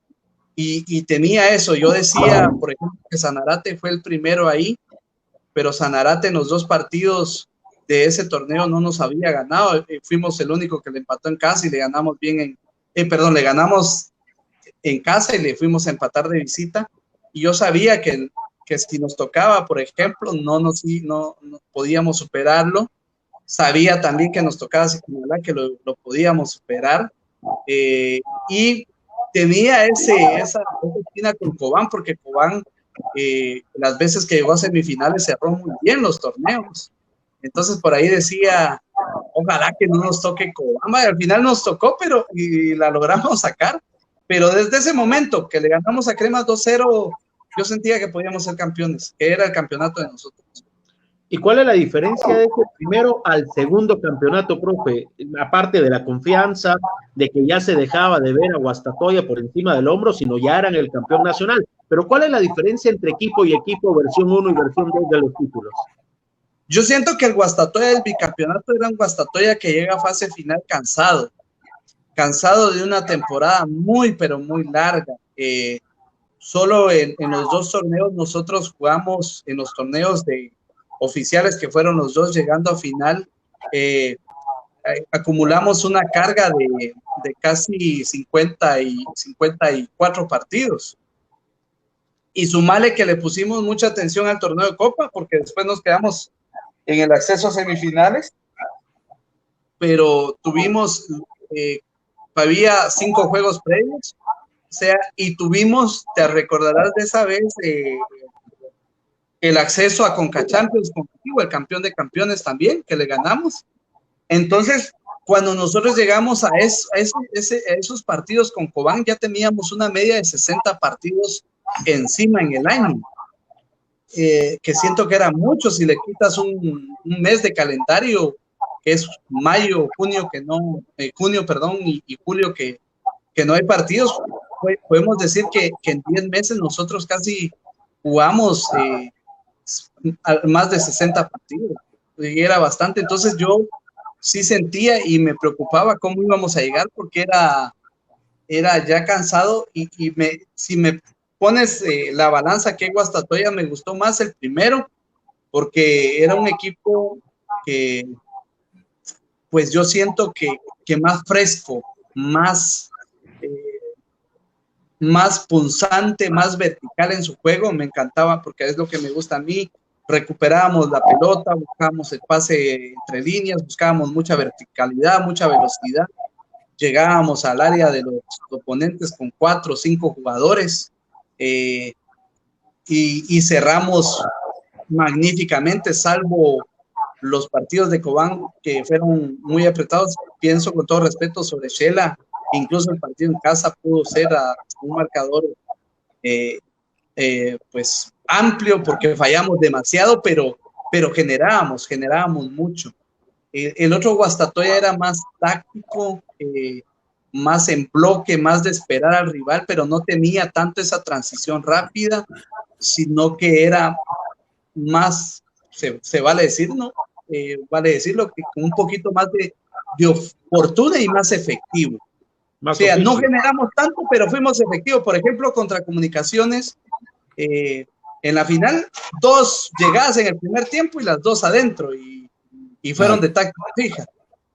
y tenía eso. Yo decía, por ejemplo, que Sanarate fue el primero ahí, pero Sanarate en los 2 partidos de ese torneo no nos había ganado. Fuimos el único que le empató en casa y le ganamos le ganamos en casa y le fuimos a empatar de visita. Y yo sabía que si nos tocaba, por ejemplo, no podíamos superarlo. Sabía también que nos tocaba Siquinalá, que lo podíamos superar. Y tenía esa esquina con Cobán, porque Cobán, las veces que llegó a semifinales, cerró muy bien los torneos. Entonces por ahí decía, ojalá que no nos toque Cobán. Al final nos tocó, y la logramos sacar. Pero desde ese momento que le ganamos a Cremas 2-0, yo sentía que podíamos ser campeones, que era el campeonato de nosotros. ¿Y cuál es la diferencia de ese primero al segundo campeonato, profe? Aparte de la confianza, de que ya se dejaba de ver a Guastatoya por encima del hombro, sino ya eran el campeón nacional. Pero ¿cuál es la diferencia entre equipo y equipo, versión 1 y versión 2 de los títulos? Yo siento que el Guastatoya del bicampeonato era un Guastatoya que llega a fase final cansado de una temporada muy, pero muy larga. Solo en los 2 torneos nosotros jugamos, en los torneos oficiales, que fueron los 2 llegando a final, acumulamos una carga de casi 54 partidos. Y sumale que le pusimos mucha atención al torneo de Copa, porque después nos quedamos en el acceso a semifinales, pero tuvimos, había 5 juegos previos, y tuvimos, te recordarás de esa vez, el acceso a Conca Champions contigo, el campeón de campeones también, que le ganamos. Entonces, cuando nosotros llegamos a esos partidos con Cobán, ya teníamos una media de 60 partidos encima en el año, que siento que era mucho. Si le quitas un mes de calendario, que es mayo, junio, junio, perdón, y julio, que no hay partidos, podemos decir que en 10 meses nosotros casi jugamos más de 60 partidos, y era bastante. Entonces yo sí sentía y me preocupaba cómo íbamos a llegar, porque era ya cansado, y si me pones la balanza, que Guastatoya me gustó más el primero, porque era un equipo que, pues yo siento que más fresco, más punzante, más vertical en su juego. Me encantaba, porque es lo que me gusta a mí. Recuperábamos la pelota, buscábamos el pase entre líneas, buscábamos mucha verticalidad, mucha velocidad. Llegábamos al área de los oponentes con 4 o 5 jugadores, y cerramos magníficamente, salvo los partidos de Cobán, que fueron muy apretados. Pienso, con todo respeto, sobre Shela, incluso el partido en casa pudo ser un marcador pues amplio, porque fallamos demasiado, pero generábamos mucho. El otro Guastatoya era más táctico, más en bloque, más de esperar al rival, pero no tenía tanto esa transición rápida, sino que era más, se vale decir, ¿no? Vale decirlo, que con un poquito más de oportuno y más efectivo. O sea, no generamos tanto, pero fuimos efectivos. Por ejemplo, contra Comunicaciones, en la final, 2 llegadas en el primer tiempo y las 2 adentro, y fueron de táctica fija.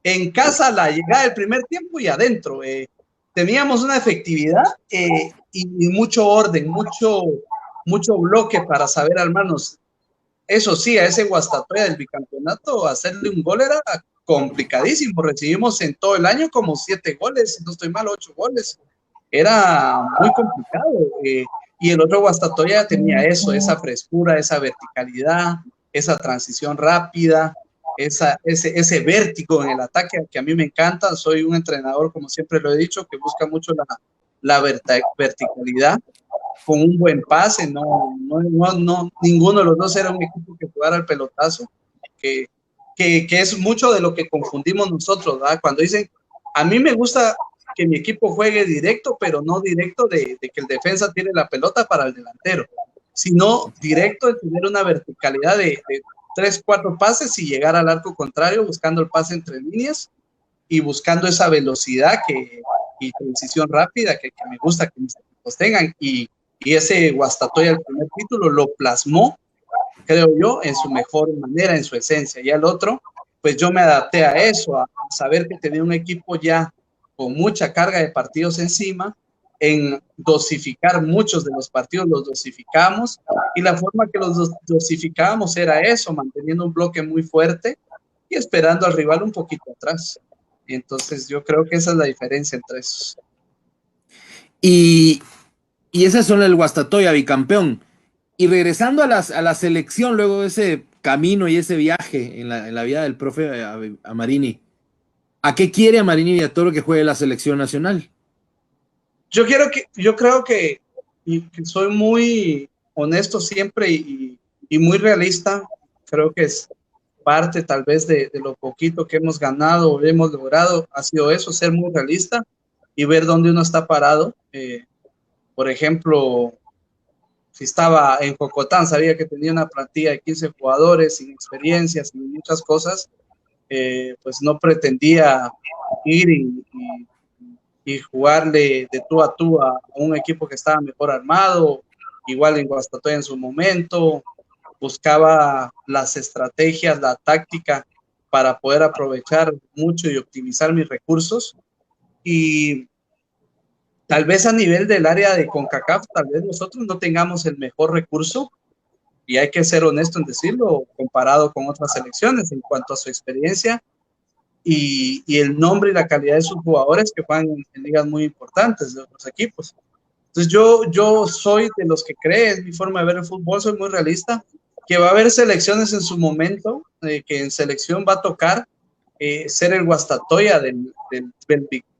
En casa, la llegada del primer tiempo y adentro. Teníamos una efectividad y mucho orden, mucho bloque para saber armarnos. Eso sí, a ese Guastatoya del bicampeonato, hacerle un gol era complicadísimo. Recibimos en todo el año como 7 goles, si no estoy mal, 8 goles. Era muy complicado. Y el otro Guastatoya tenía eso, esa frescura, esa verticalidad, esa transición rápida, ese vértigo en el ataque, que a mí me encanta. Soy un entrenador, como siempre lo he dicho, que busca mucho la verticalidad, con un buen pase. No, ninguno de los dos era un equipo que jugara al pelotazo, que es mucho de lo que confundimos nosotros, ¿verdad? Cuando dicen, a mí me gusta que mi equipo juegue directo, pero no directo de que el defensa tire la pelota para el delantero, sino directo de tener una verticalidad de 3, 4 pases y llegar al arco contrario, buscando el pase entre líneas y buscando esa velocidad y transición rápida que me gusta que mis equipos tengan. Y ese Guastatoya, el primer título, lo plasmó, creo yo, en su mejor manera, en su esencia. Y al otro, pues yo me adapté a eso, a saber que tenía un equipo ya con mucha carga de partidos encima, en dosificar muchos de los partidos, los dosificamos, y la forma que los dosificábamos era eso, manteniendo un bloque muy fuerte y esperando al rival un poquito atrás. Y entonces yo creo que esa es la diferencia entre esos. Y ese son el Guastatoya bicampeón. Y regresando a la selección, luego de ese camino y ese viaje en la vida del profe a Marini, ¿a qué quiere a Marini Villatoro que juegue la selección nacional? Yo creo que soy muy honesto siempre y muy realista. Creo que es parte tal vez de lo poquito que hemos ganado o hemos logrado, ha sido eso, ser muy realista y ver dónde uno está parado. Por ejemplo, si estaba en Jocotán, sabía que tenía una plantilla de 15 jugadores, sin experiencia, sin muchas cosas, pues no pretendía ir y jugarle de tú a tú a un equipo que estaba mejor armado. Igual en Guastatoya en su momento, buscaba las estrategias, la táctica para poder aprovechar mucho y optimizar mis recursos. Y tal vez a nivel del área de CONCACAF, tal vez nosotros no tengamos el mejor recurso, y hay que ser honesto en decirlo, comparado con otras selecciones en cuanto a su experiencia y el nombre y la calidad de sus jugadores que juegan en ligas muy importantes de otros equipos. Entonces yo soy de los que cree, es mi forma de ver el fútbol, soy muy realista, que va a haber selecciones en su momento, que en selección va a tocar ser el Guastatoya del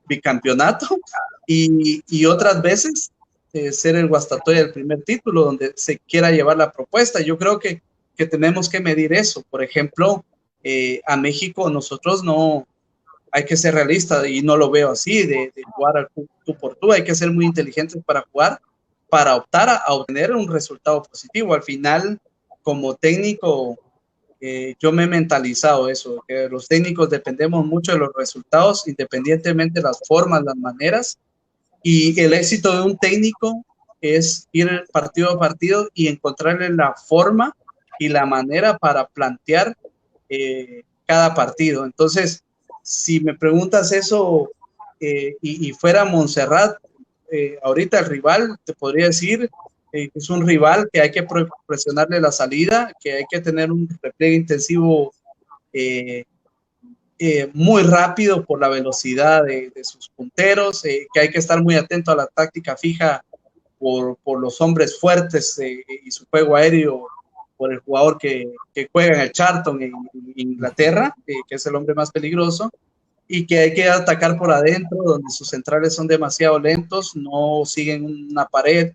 bicampeonato y otras veces ser el Guastatoya del primer título, donde se quiera llevar la propuesta. Yo creo que tenemos que medir eso. Por ejemplo, a México nosotros no, hay que ser realistas y no lo veo así, de jugar al tú por tú, hay que ser muy inteligentes para jugar, para optar a obtener un resultado positivo. Al final, como técnico, yo me he mentalizado eso, que los técnicos dependemos mucho de los resultados, independientemente de las formas, las maneras, y el éxito de un técnico es ir partido a partido y encontrarle la forma y la manera para plantear cada partido. Entonces, si me preguntas eso y fuera Montserrat, ahorita el rival, te podría decir que es un rival que hay que presionarle la salida, que hay que tener un repliegue intensivo muy rápido por la velocidad de sus punteros, que hay que estar muy atento a la táctica fija por los hombres fuertes y su juego aéreo, por el jugador que juega en el Charlton en Inglaterra, que es el hombre más peligroso, y que hay que atacar por adentro, donde sus centrales son demasiado lentos, no siguen una pared,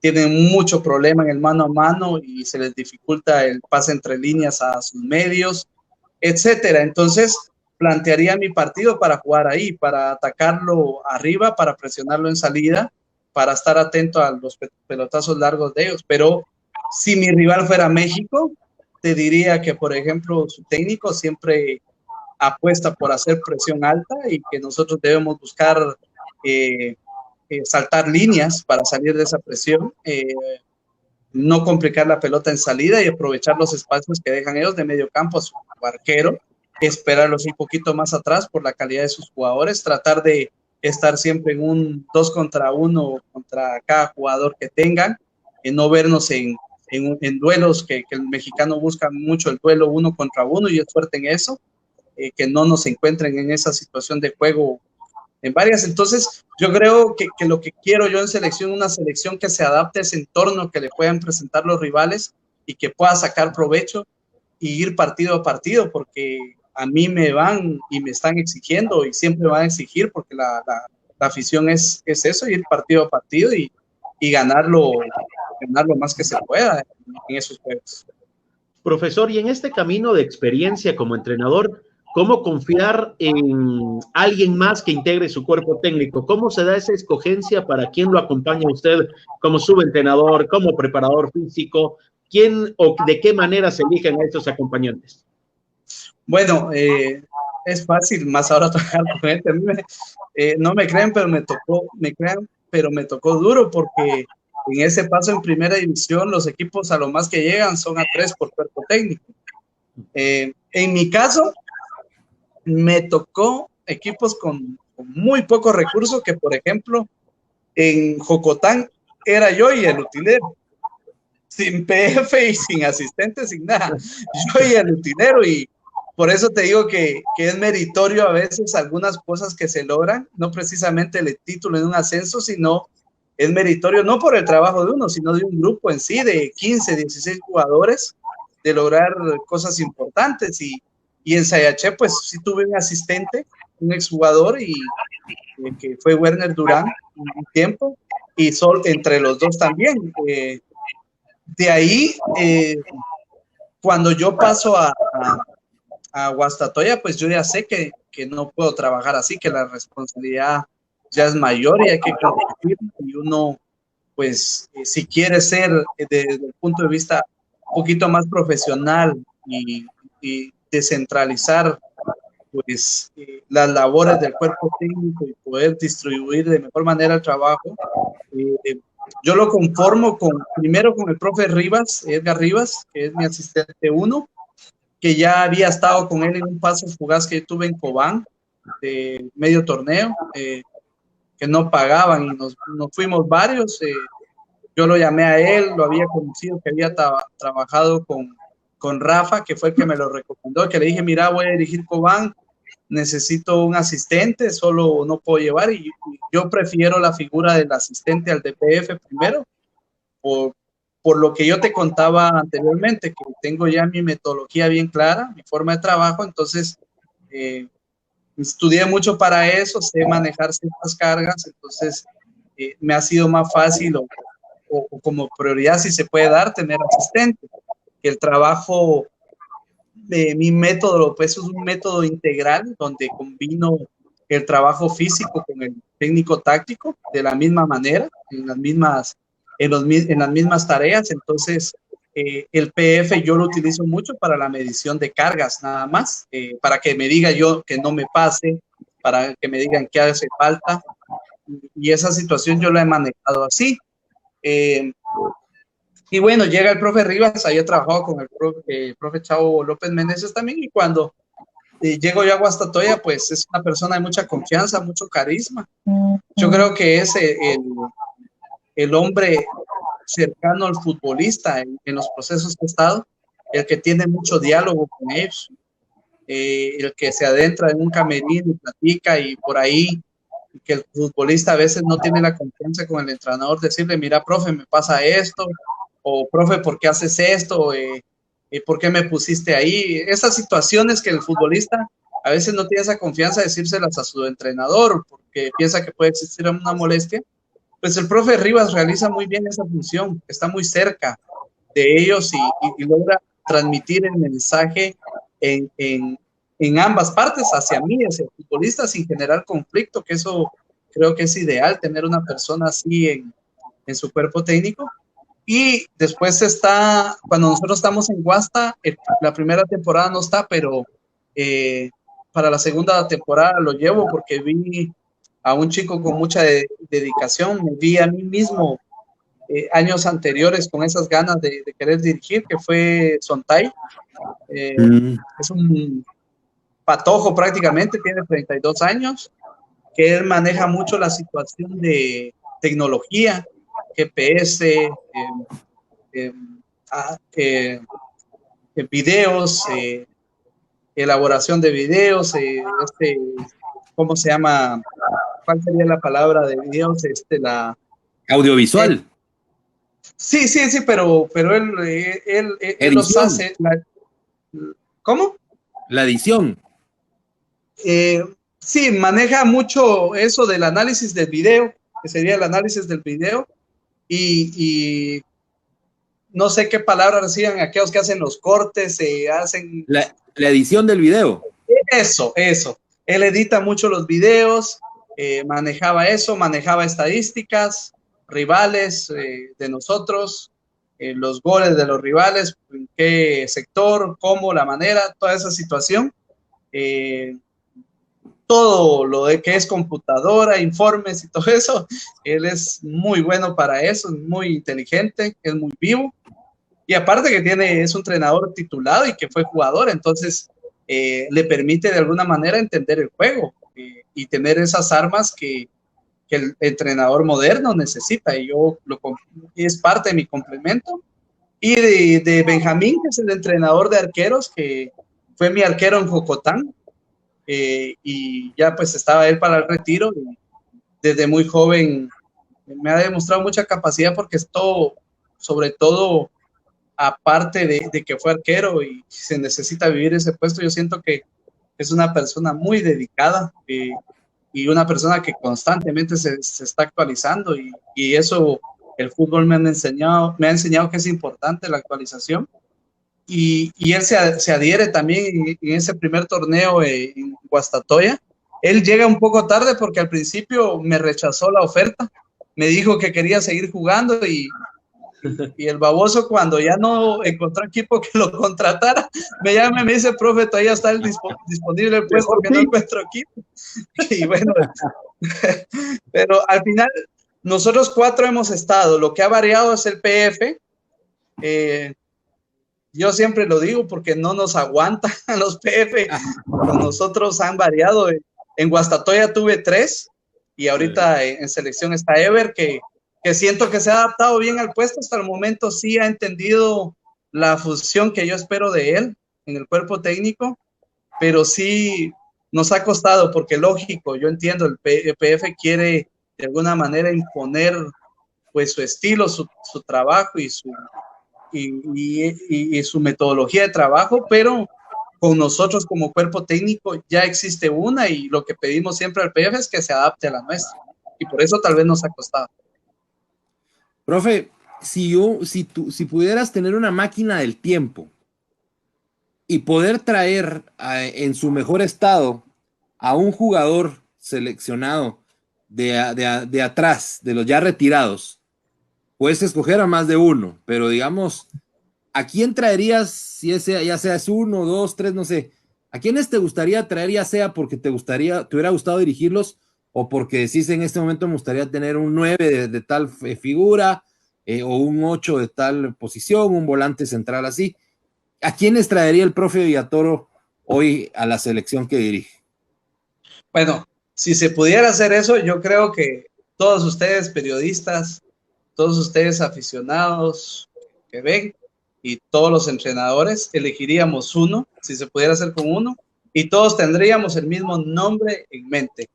tienen mucho problema en el mano a mano y se les dificulta el pase entre líneas a sus medios, etcétera. Entonces, plantearía mi partido para jugar ahí, para atacarlo arriba, para presionarlo en salida, para estar atento a los pelotazos largos de ellos. Pero si mi rival fuera México, te diría que, por ejemplo, su técnico siempre apuesta por hacer presión alta y que nosotros debemos buscar saltar líneas para salir de esa presión, no complicar la pelota en salida y aprovechar los espacios que dejan ellos de medio campo a su arquero, esperarlos un poquito más atrás por la calidad de sus jugadores, tratar de estar siempre en un 2 contra 1 contra cada jugador que tengan, no vernos en duelos que el mexicano busca mucho el duelo 1 contra 1 y es fuerte en eso, que no nos encuentren en esa situación de juego en varias. Entonces, yo creo que lo que quiero yo en selección, una selección que se adapte a ese entorno que le puedan presentar los rivales y que pueda sacar provecho y ir partido a partido, porque a mí me van y me están exigiendo y siempre van a exigir, porque la afición es eso, ir partido a partido y ganar lo más que se pueda en esos juegos. Profesor, y en este camino de experiencia como entrenador, ¿cómo confiar en alguien más que integre su cuerpo técnico? ¿Cómo se da esa escogencia para quién lo acompaña a usted como subentrenador, como preparador físico? ¿Quién o de qué manera se eligen a estos acompañantes? Bueno, es fácil, más ahora trabajar con gente. A mí no me creen, pero me tocó duro, porque en ese paso en primera división los equipos a lo más que llegan son a 3 por cuerpo técnico. En mi caso, me tocó equipos con muy pocos recursos, que por ejemplo en Jocotán era yo y el utilero, sin PF y sin asistente, sin nada, yo y el utilero, y por eso te digo que es meritorio a veces algunas cosas que se logran, no precisamente el título en un ascenso, sino es meritorio no por el trabajo de uno, sino de un grupo en sí de 15, 16 jugadores, de lograr cosas importantes. Y en Sayaché, pues sí tuve un asistente, un exjugador, y que fue Werner Durán un tiempo, y Sol entre los dos también. De ahí, cuando yo paso a Guastatoya, pues yo ya sé que no puedo trabajar así, que la responsabilidad ya es mayor y hay que competir, y uno, pues, si quiere ser desde el punto de vista un poquito más profesional y descentralizar pues las labores del cuerpo técnico y poder distribuir de mejor manera el trabajo, yo lo conformo primero con el profe Rivas, Edgar Rivas, que es mi asistente 1, que ya había estado con él en un paso fugaz que tuve en Cobán, de medio torneo, que no pagaban, y nos fuimos varios. Yo lo llamé a él, lo había conocido, que había trabajado con Rafa, que fue el que me lo recomendó, que le dije, mira, voy a dirigir Cobán, necesito un asistente, solo no puedo llevar, y yo prefiero la figura del asistente al DPF primero, por lo que yo te contaba anteriormente, que tengo ya mi metodología bien clara, mi forma de trabajo. Entonces Estudié mucho para eso, sé manejar ciertas cargas, entonces me ha sido más fácil o como prioridad, si se puede dar, tener asistente. El trabajo de mi método, pues es un método integral donde combino el trabajo físico con el técnico táctico de la misma manera, en las mismas tareas. Entonces, el PF yo lo utilizo mucho para la medición de cargas, nada más, para que me diga yo que no me pase, para que me digan qué hace falta. Y esa situación yo la he manejado así. Y bueno, llega el profe Rivas, ahí he trabajado con el profe Chavo López Meneses también, y cuando llego yo a Guastatoya, pues es una persona de mucha confianza, mucho carisma. Yo creo que es el hombre cercano al futbolista en los procesos que he estado, el que tiene mucho diálogo con ellos, el que se adentra en un camerino y platica, y por ahí que el futbolista a veces no tiene la confianza con el entrenador, decirle, mira, profe, me pasa esto, o profe, ¿por qué haces esto? ¿Por qué me pusiste ahí? Esas situaciones que el futbolista a veces no tiene esa confianza de decírselas a su entrenador porque piensa que puede existir una molestia. Pues el profe Rivas realiza muy bien esa función, está muy cerca de ellos y logra transmitir el mensaje en ambas partes, hacia mí, hacia el futbolista, sin generar conflicto, que eso creo que es ideal, tener una persona así en su cuerpo técnico. Y después está, cuando nosotros estamos en Guasta, la primera temporada no está, pero para la segunda temporada lo llevo porque vi a un chico con mucha dedicación, me vi a mí mismo años anteriores con esas ganas de querer dirigir, que fue Sontay. Es un patojo prácticamente, tiene 32 años, que él maneja mucho la situación de tecnología, GPS, videos, elaboración de videos, ¿cómo se llama? ¿Cuál sería la palabra de videos? Audiovisual. Sí, pero él los hace. ¿Cómo? La edición. Sí, maneja mucho eso del análisis del video, que sería el análisis del video, y no sé qué palabra reciben aquellos que hacen los cortes, hacen... La edición del video. Eso. Él edita mucho los videos, manejaba eso, manejaba estadísticas, rivales de nosotros, los goles de los rivales, en qué sector, cómo, la manera, toda esa situación. Todo lo de que es computadora, informes y todo eso, él es muy bueno para eso, es muy inteligente, es muy vivo. Y aparte que es un entrenador titulado y que fue jugador, entonces le permite de alguna manera entender el juego y tener esas armas que el entrenador moderno necesita. Y es parte de mi complemento. Y de Benjamín, que es el entrenador de arqueros, que fue mi arquero en Jocotán, y ya pues estaba él para el retiro. Y desde muy joven me ha demostrado mucha capacidad porque esto, sobre todo, aparte de que fue arquero y se necesita vivir ese puesto, yo siento que es una persona muy dedicada y una persona que constantemente se está actualizando y eso el fútbol me ha enseñado que es importante la actualización y él se adhiere también en ese primer torneo en Guastatoya. Él llega un poco tarde porque al principio me rechazó la oferta, me dijo que quería seguir jugando y el baboso, cuando ya no encontró equipo que lo contratara, me llama y me dice, profe, todavía está disponible el puesto, que no encuentro equipo. Y bueno, pero al final nosotros 4 hemos estado. Lo que ha variado es el PF. Yo siempre lo digo porque no nos aguantan los PF. Nosotros han variado. En Guastatoya tuve 3 y ahorita en selección está Ever, que siento que se ha adaptado bien al puesto. Hasta el momento sí ha entendido la función que yo espero de él en el cuerpo técnico, pero sí nos ha costado porque lógico, yo entiendo, el PF quiere de alguna manera imponer pues su estilo, su trabajo y su metodología de trabajo, pero con nosotros como cuerpo técnico ya existe una y lo que pedimos siempre al PF es que se adapte a la nuestra. Y por eso tal vez nos ha costado. Profe, si pudieras tener una máquina del tiempo y poder traer en su mejor estado a un jugador seleccionado de atrás, de los ya retirados, puedes escoger a más de uno, pero digamos, ¿a quién traerías, si ese ya sea es uno, dos, tres, no sé? ¿A quiénes te gustaría traer, ya sea porque te hubiera gustado dirigirlos o porque decís en este momento me gustaría tener un 9 de tal figura o un 8 de tal posición, un volante central así? ¿A quiénes traería el profe Villatoro hoy a la selección que dirige? Bueno, si se pudiera hacer eso, yo creo que todos ustedes periodistas, todos ustedes aficionados que ven y todos los entrenadores elegiríamos uno, si se pudiera hacer con uno, y todos tendríamos el mismo nombre en mente.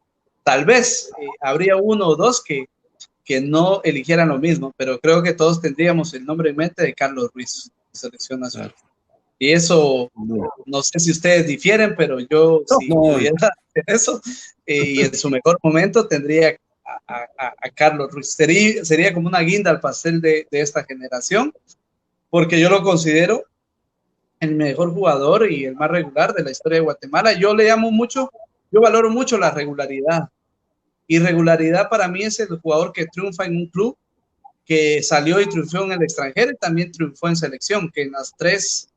Tal vez habría uno o dos que no eligieran lo mismo, pero creo que todos tendríamos el nombre en mente de Carlos Ruiz, de Selección Nacional. Claro. Y eso, no sé si ustedes difieren, pero yo si pudiera hacer eso, y en su mejor momento tendría a Carlos Ruiz. Sería como una guinda al pastel de esta generación, porque yo lo considero el mejor jugador y el más regular de la historia de Guatemala. Yo valoro mucho la regularidad. Y regularidad para mí es el jugador que triunfa en un club, que salió y triunfó en el extranjero y también triunfó en selección, que en las tres,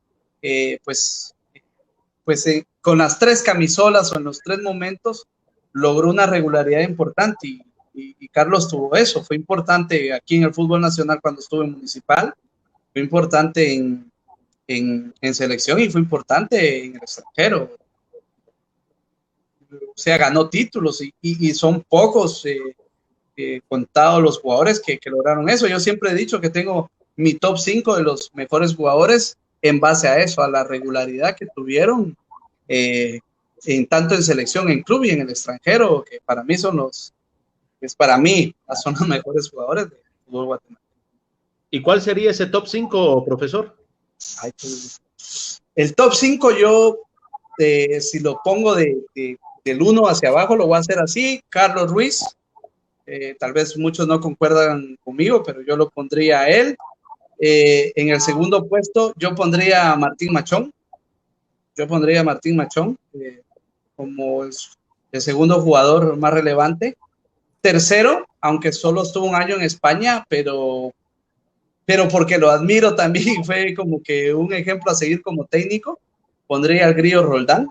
con las tres camisolas o en los tres momentos logró una regularidad importante y Carlos tuvo eso. Fue importante aquí en el fútbol nacional cuando estuvo en Municipal, fue importante en selección y fue importante en el extranjero. O sea, ganó títulos y son pocos contados los jugadores que lograron eso. Yo siempre he dicho que tengo mi top 5 de los mejores jugadores en base a eso, a la regularidad que tuvieron tanto en selección, en club y en el extranjero, que para mí son los mejores jugadores del fútbol guatemalteco. ¿Y cuál sería ese top 5, profesor? El top 5 yo, si lo pongo del 1 hacia abajo, lo voy a hacer así: Carlos Ruiz, tal vez muchos no concuerdan conmigo, pero yo lo pondría a él. En el segundo puesto yo pondría a Martín Machón. Como el segundo jugador más relevante. Tercero, aunque solo estuvo un año en España, pero porque lo admiro también, fue como que un ejemplo a seguir como técnico, pondría al Grillo Roldán.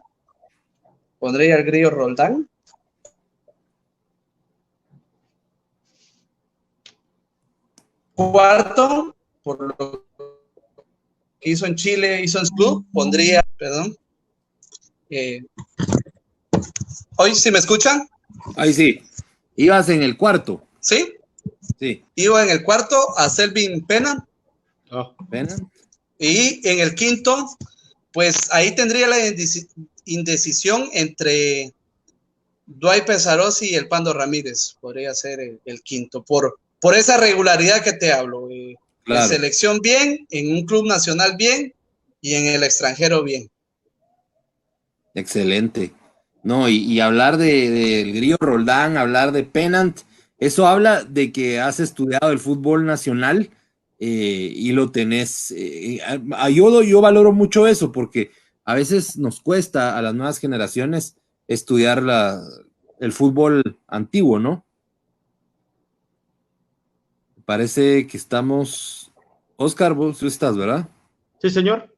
Cuarto, por lo que hizo en Chile, hizo en club, pondría, ¿hoy sí me escuchan? Ahí sí. Ibas en el cuarto. ¿Sí? Sí. Iba en el cuarto a Selvin Pennant. Pennant. Y en el quinto, pues ahí tendría la indecisión entre Dwight Pesarosi y el Pando Ramírez. Podría ser el quinto, por esa regularidad que te hablo. Claro. En selección bien, en un club nacional bien y en el extranjero bien. Excelente. No, y hablar del Grillo Roldán, hablar de Pennant, eso habla de que has estudiado el fútbol nacional y lo tenés. Yo valoro mucho eso porque a veces nos cuesta a las nuevas generaciones estudiar el fútbol antiguo, ¿no? Parece que estamos... Oscar, vos estás, ¿verdad? Sí, señor.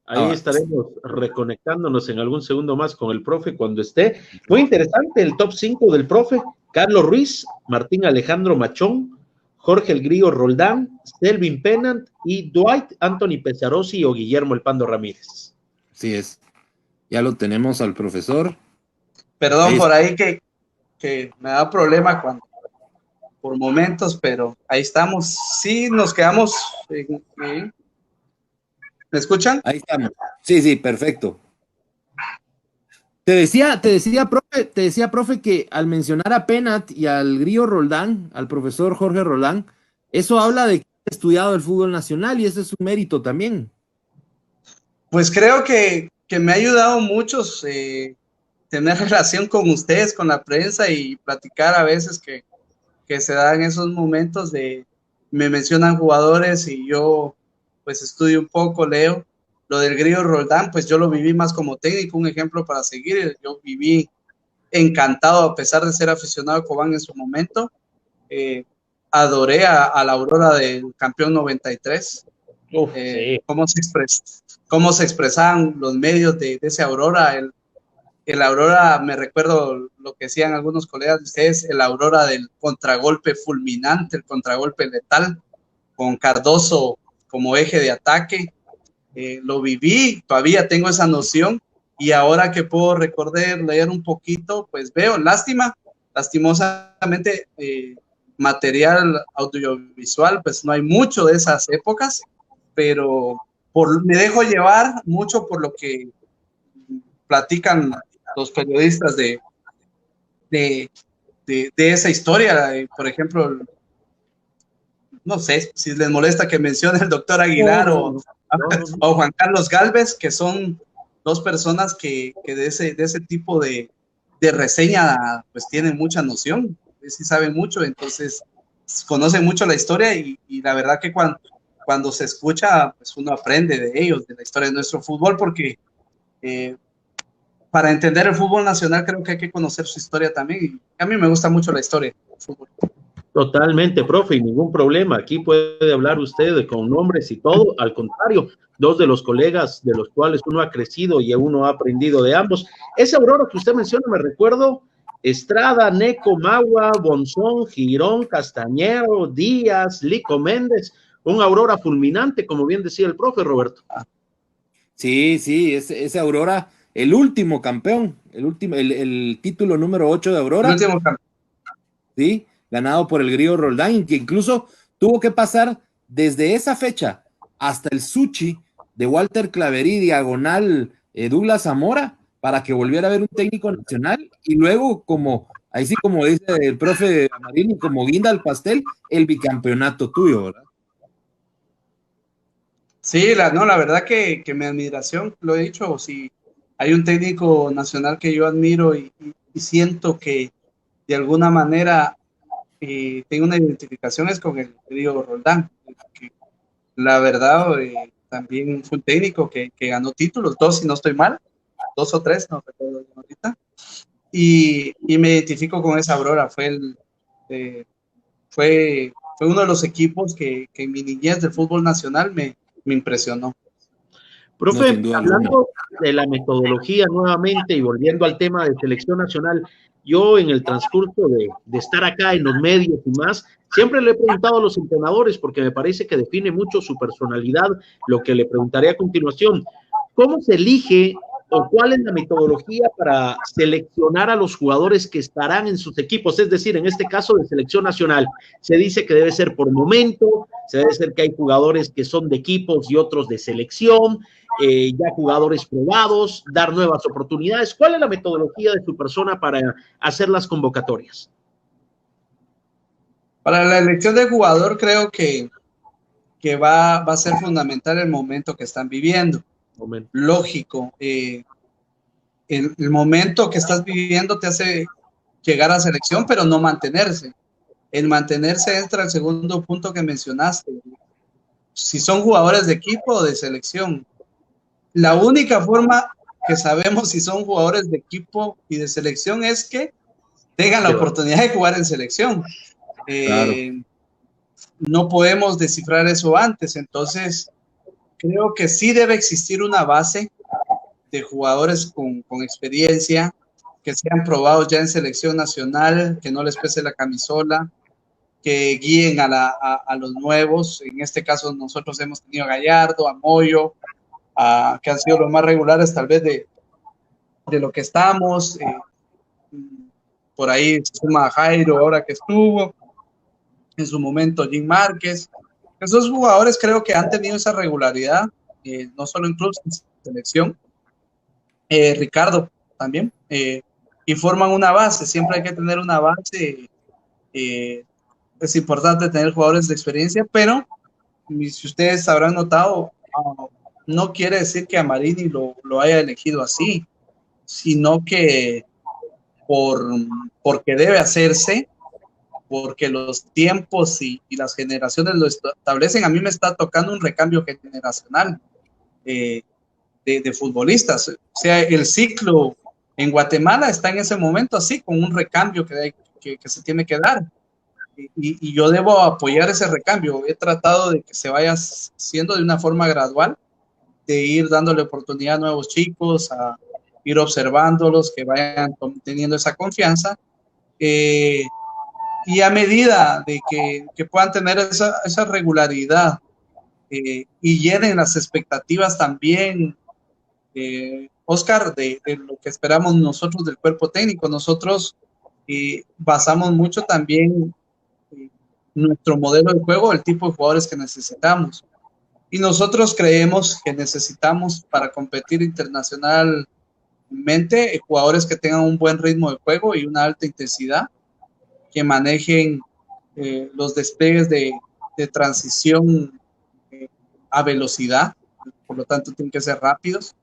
Ahí estaremos reconectándonos en algún segundo más con el profe cuando esté. Muy interesante el top 5 del profe: Carlos Ruiz, Martín Alejandro Machón, Jorge el Grillo Roldán, Selvin Pennant y Dwight Anthony Pesarosi o Guillermo el Pando Ramírez. Sí es. Ya lo tenemos al profesor. Perdón por ahí que me da problema por momentos, pero ahí estamos. Sí, nos quedamos. ¿Me escuchan? Ahí estamos. Sí, perfecto. Te decía, profe, que al mencionar a Pennant y al Grillo Roldán, al profesor Jorge Roldán, eso habla de que ha estudiado el fútbol nacional y ese es un mérito también. Pues creo que me ha ayudado mucho tener relación con ustedes, con la prensa y platicar a veces que se dan esos momentos me mencionan jugadores y yo pues estudio un poco, leo. Lo del Grillo Roldán, pues yo lo viví más como técnico, un ejemplo para seguir. Yo viví encantado, a pesar de ser aficionado a Cobán en su momento. Adoré a la Aurora del campeón 93. Sí. Cómo se expresaban los medios de ese Aurora. El Aurora, me recuerdo lo que decían algunos colegas de ustedes, el Aurora del contragolpe fulminante, el contragolpe letal, con Cardoso como eje de ataque. Lo viví, todavía tengo esa noción, y ahora que puedo recordar, leer un poquito, pues veo, lastimosamente, material audiovisual, pues no hay mucho de esas épocas, pero me dejo llevar mucho por lo que platican los periodistas de esa historia. Por ejemplo, no sé si les molesta que mencione el doctor Aguilar o Juan Carlos Galvez, que son dos personas que de ese tipo de reseña pues tienen mucha noción, sí saben mucho, entonces conocen mucho la historia y la verdad que cuando se escucha, pues uno aprende de ellos, de la historia de nuestro fútbol, porque para entender el fútbol nacional creo que hay que conocer su historia también, y a mí me gusta mucho la historia del fútbol. Totalmente, profe, y ningún problema. Aquí puede hablar usted con nombres y todo. Al contrario, dos de los colegas de los cuales uno ha crecido y uno ha aprendido de ambos. Ese Aurora que usted menciona, me recuerdo, Estrada, Neco, Magua, Bonzón, Girón, Castañero, Díaz, Lico Méndez, un Aurora fulminante, como bien decía el profe Roberto. Sí, ese Aurora, el último campeón, el título número 8 de Aurora. El último campeón. Sí, ganado por el Grillo Roldán, que incluso tuvo que pasar desde esa fecha hasta el Suchi de Walter Claverí, diagonal Douglas Zamora, para que volviera a haber un técnico nacional, y luego, ahí sí, como dice el profe Marini, como guinda al pastel, el bicampeonato tuyo, ¿verdad? Sí, la verdad que mi admiración, lo he dicho, si hay un técnico nacional que yo admiro y siento que de alguna manera tengo una identificación es con el Grillo Roldán, que la verdad también fue un técnico que ganó títulos, 2 si no estoy mal, 2 o 3, no recuerdo ahorita, y me identifico con esa Aurora. Fue uno de los equipos que en mi niñez del fútbol nacional me impresionó. Profe, hablando de la metodología nuevamente y volviendo al tema de selección nacional, yo en el transcurso de estar acá en los medios y más, siempre le he preguntado a los entrenadores, porque me parece que define mucho su personalidad, lo que le preguntaré a continuación. ¿Cómo se elige o cuál es la metodología para seleccionar a los jugadores que estarán en sus equipos? Es decir, en este caso de selección nacional, se dice que debe ser por momento, se debe ser que hay jugadores que son de equipos y otros de selección, ya jugadores probados, dar nuevas oportunidades. ¿Cuál es la metodología de su persona para hacer las convocatorias? Para la elección de jugador creo que va a ser fundamental el momento que están viviendo. Lógico, el momento que estás viviendo te hace llegar a selección, pero no mantenerse. El mantenerse entra el segundo punto que mencionaste. Si son jugadores de equipo o de selección. La única forma que sabemos si son jugadores de equipo y de selección es que tengan la oportunidad de jugar en selección. Claro. No podemos descifrar eso antes, entonces creo que sí debe existir una base de jugadores con experiencia, que sean probados ya en selección nacional, que no les pese la camisola, que guíen a los nuevos. En este caso nosotros hemos tenido a Gallardo, a Moyo, que han sido los más regulares tal vez de lo que estamos. Por ahí se suma Jairo ahora que estuvo, en su momento Jim Márquez. Esos jugadores creo que han tenido esa regularidad, no solo en clubes, en selección. Ricardo también, y forman una base. Siempre hay que tener una base. Es importante tener jugadores de experiencia, pero si ustedes habrán notado, no quiere decir que a Marini lo haya elegido así, sino que porque debe hacerse, porque los tiempos y las generaciones lo establecen. A mí me está tocando un recambio generacional de futbolistas. O sea, el ciclo en Guatemala está en ese momento así, con un recambio que se tiene que dar. Y yo debo apoyar ese recambio. He tratado de que se vaya haciendo de una forma gradual, de ir dándole oportunidad a nuevos chicos, a ir observándolos, que vayan teniendo esa confianza. Y a medida de que puedan tener esa regularidad y llenen las expectativas también, Oscar, de lo que esperamos nosotros del cuerpo técnico. Nosotros basamos mucho también nuestro modelo de juego, el tipo de jugadores que necesitamos. Y nosotros creemos que necesitamos para competir internacionalmente jugadores que tengan un buen ritmo de juego y una alta intensidad, que manejen los despegues de transición a velocidad, por lo tanto tienen que ser rápidos.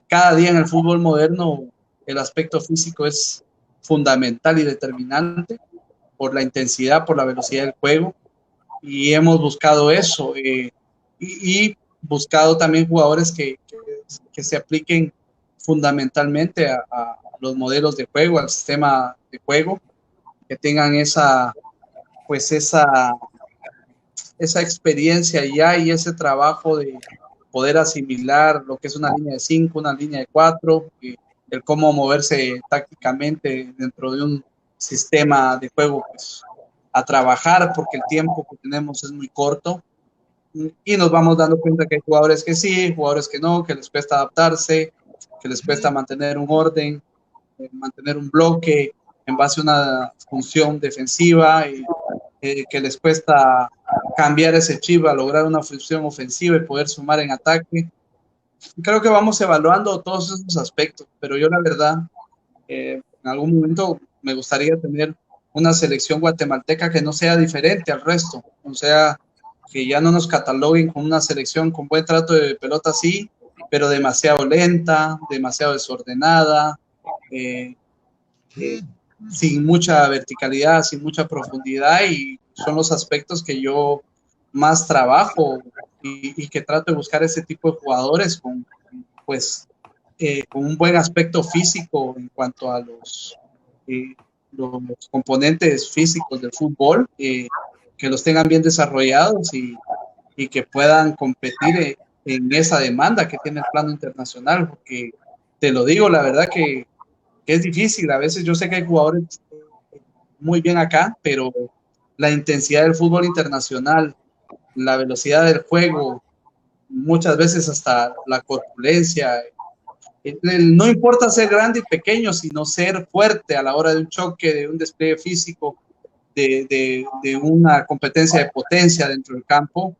Cada día en el fútbol moderno el aspecto físico es fundamental y determinante por la intensidad, por la velocidad del juego, y hemos buscado eso y buscado también jugadores que se apliquen fundamentalmente a los modelos de juego, al sistema de juego, que tengan esa experiencia ya y ese trabajo de poder asimilar lo que es una línea de 5, una línea de 4, el cómo moverse tácticamente dentro de un sistema de juego, pues, a trabajar, porque el tiempo que tenemos es muy corto y nos vamos dando cuenta que hay jugadores que sí, jugadores que no, que les cuesta adaptarse, que les cuesta mantener un orden, mantener un bloque en base a una función defensiva, y que les cuesta cambiar ese chip a lograr una función ofensiva y poder sumar en ataque. Creo que vamos evaluando todos esos aspectos, pero yo la verdad, en algún momento me gustaría tener una selección guatemalteca que no sea diferente al resto, o sea, que ya no nos cataloguen con una selección con buen trato de pelota, sí, pero demasiado lenta, demasiado desordenada, sin mucha verticalidad, sin mucha profundidad, y son los aspectos que yo más trabajo y que trato de buscar ese tipo de jugadores con un buen aspecto físico en cuanto a los componentes físicos del fútbol, que los tengan bien desarrollados y que puedan competir en esa demanda que tiene el plano internacional, porque te lo digo, la verdad que es difícil. A veces yo sé que hay jugadores muy bien acá, pero la intensidad del fútbol internacional, la velocidad del juego, muchas veces hasta la corpulencia, no importa ser grande y pequeño, sino ser fuerte a la hora de un choque, de un despliegue físico, de una competencia de potencia dentro del campo,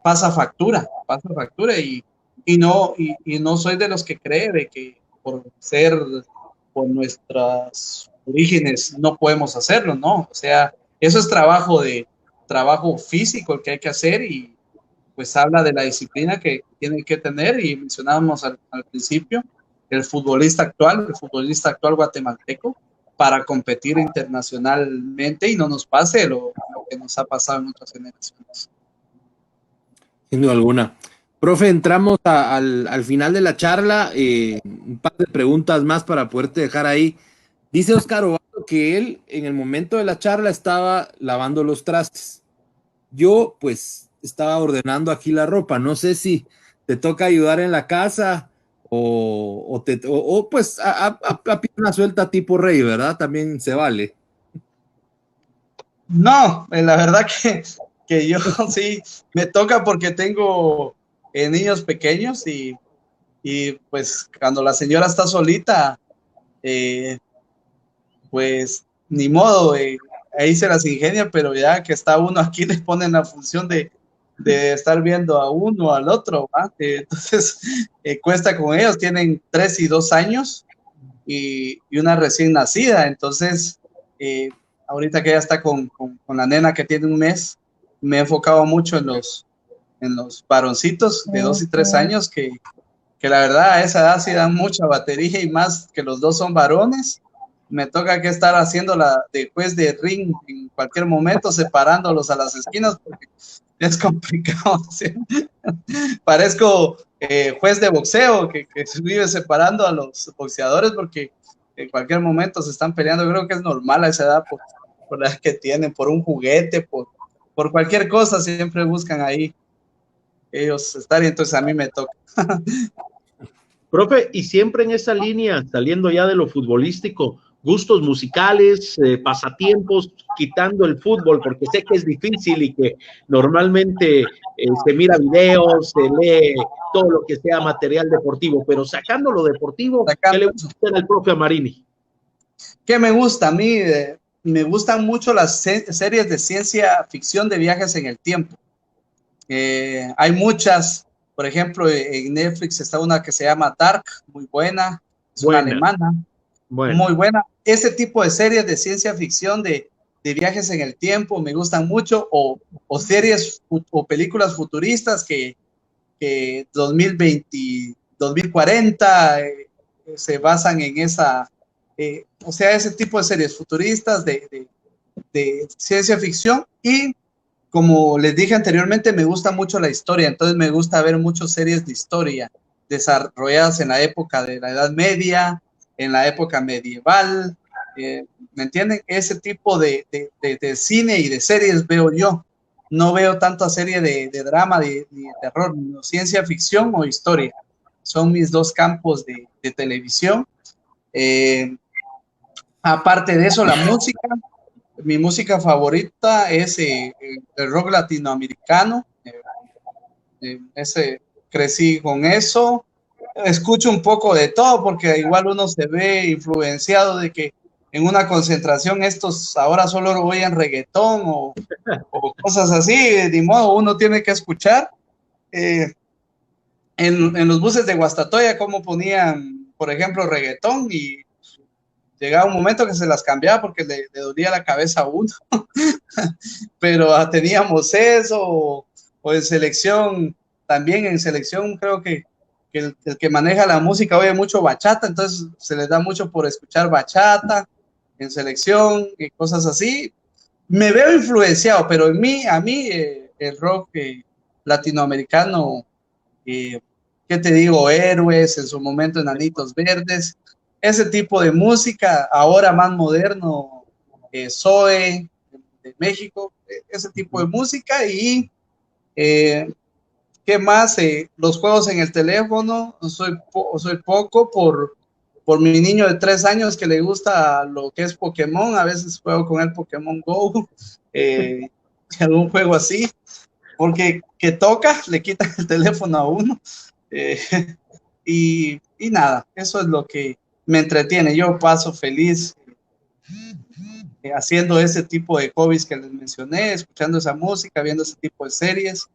pasa factura y no soy de los que cree de que por nuestros orígenes no podemos hacerlo, ¿no? O sea, eso es trabajo físico el que hay que hacer, y pues habla de la disciplina que tienen que tener, y mencionábamos al principio el futbolista actual guatemalteco, para competir internacionalmente y no nos pase lo que nos ha pasado en otras generaciones. Sin duda alguna. Profe, entramos al final de la charla, un par de preguntas más para poderte dejar ahí. Dice Oscar Ovaldo que él en el momento de la charla estaba lavando los trastes. Yo pues estaba ordenando aquí la ropa. No sé si te toca ayudar en la casa o pues a pierna suelta tipo Rey, ¿verdad? También se vale. No, la verdad que yo sí me toca, porque tengo niños pequeños y pues cuando la señora está solita, pues ni modo, ahí se las ingenia, pero ya que está uno aquí le ponen la función de estar viendo a uno al otro, ¿va? Entonces cuesta con ellos. Tienen 3 y 2 años y una recién nacida, entonces ahorita que ella está con la nena que tiene un mes, me he enfocado mucho en los varoncitos de 2 y 3 años, que la verdad a esa edad sí dan mucha batería, y más que los dos son varones. Me toca que estar haciéndola de juez de ring en cualquier momento, separándolos a las esquinas, porque es complicado, ¿sí? Parezco juez de boxeo que vive separando a los boxeadores, porque en cualquier momento se están peleando. Creo que es normal a esa edad por la que tienen, por un juguete, por cualquier cosa, siempre buscan ahí ellos estar, y entonces a mí me toca. Profe, y siempre en esa línea, saliendo ya de lo futbolístico, gustos musicales, pasatiempos, quitando el fútbol, porque sé que es difícil y que normalmente se mira videos, se lee todo lo que sea material deportivo, pero sacando lo deportivo, ¿qué le gusta al profe Amarini? ¿Qué me gusta a mí? Me gustan mucho las series de ciencia ficción de viajes en el tiempo. Hay muchas. Por ejemplo, en Netflix está una que se llama Dark, muy buena, es una alemana, muy buena. Ese tipo de series de ciencia ficción de viajes en el tiempo me gustan mucho, o series o películas futuristas que 2020, 2040 se basan en esa, o sea, ese tipo de series futuristas de ciencia ficción. Y como les dije anteriormente, me gusta mucho la historia, entonces me gusta ver muchas series de historia desarrolladas en la época de la Edad Media, en la época medieval, ¿me entienden? Ese tipo de cine y de series veo yo. No veo tanta serie de drama, ni de terror, ni ciencia ficción o historia. Son mis dos campos de televisión. Aparte de eso, la música. Mi música favorita es el rock latinoamericano. Crecí con eso. Escucho un poco de todo, porque igual uno se ve influenciado de que en una concentración estos ahora solo oyen reggaetón o cosas así. De modo, uno tiene que escuchar. En los buses de Guastatoya, como ponían, por ejemplo, reggaetón, y llegaba un momento que se las cambiaba porque le dolía la cabeza a uno. Pero teníamos eso, o en selección, también en selección creo que el que maneja la música oye mucho bachata, entonces se les da mucho por escuchar bachata en selección y cosas así. Me veo influenciado, pero a mí el rock latinoamericano, ¿qué te digo? Héroes, en su momento Enanitos Verdes, ese tipo de música, ahora más moderno, Zoe de México, ese tipo de música. Y ¿qué más? Los juegos en el teléfono, soy poco por mi niño de 3 años que le gusta lo que es Pokémon. A veces juego con el Pokémon Go, algún juego así, porque que toca, le quitan el teléfono a uno. Y nada, eso es lo que me entretiene. Yo paso feliz haciendo ese tipo de hobbies que les mencioné, escuchando esa música, viendo ese tipo de series,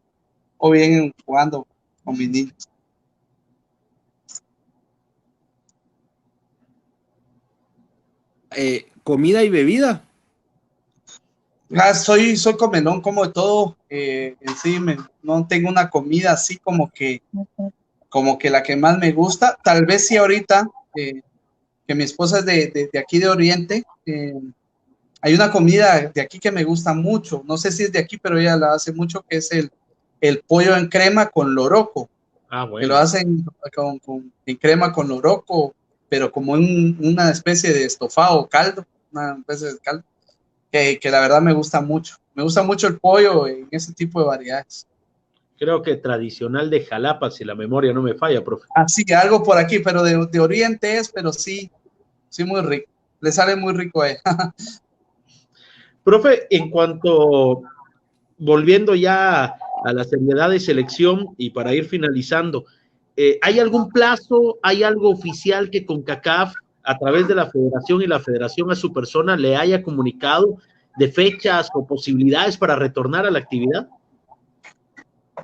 o bien jugando con mis niños. ¿Comida y bebida? Soy comelón, como de todo. En sí, no tengo una comida así como que la que más me gusta. Tal vez sí ahorita, que mi esposa es de aquí de Oriente, hay una comida de aquí que me gusta mucho. No sé si es de aquí, pero ella la hace mucho, que es el pollo en crema con loroco. Bueno. Que lo hacen en crema con loroco, pero como una especie de estofado, caldo, una especie de caldo, que la verdad me gusta mucho. Me gusta mucho el pollo en ese tipo de variedades. Creo que tradicional de Jalapa, si la memoria no me falla, profe. Así que algo por aquí, pero de Oriente es, pero sí muy rico. Le sale muy rico a ella. Profe, en cuanto, volviendo ya a la seriedad de selección y para ir finalizando, ¿hay algún plazo, hay algo oficial que CONCACAF, a través de la federación y la federación a su persona, le haya comunicado de fechas o posibilidades para retornar a la actividad?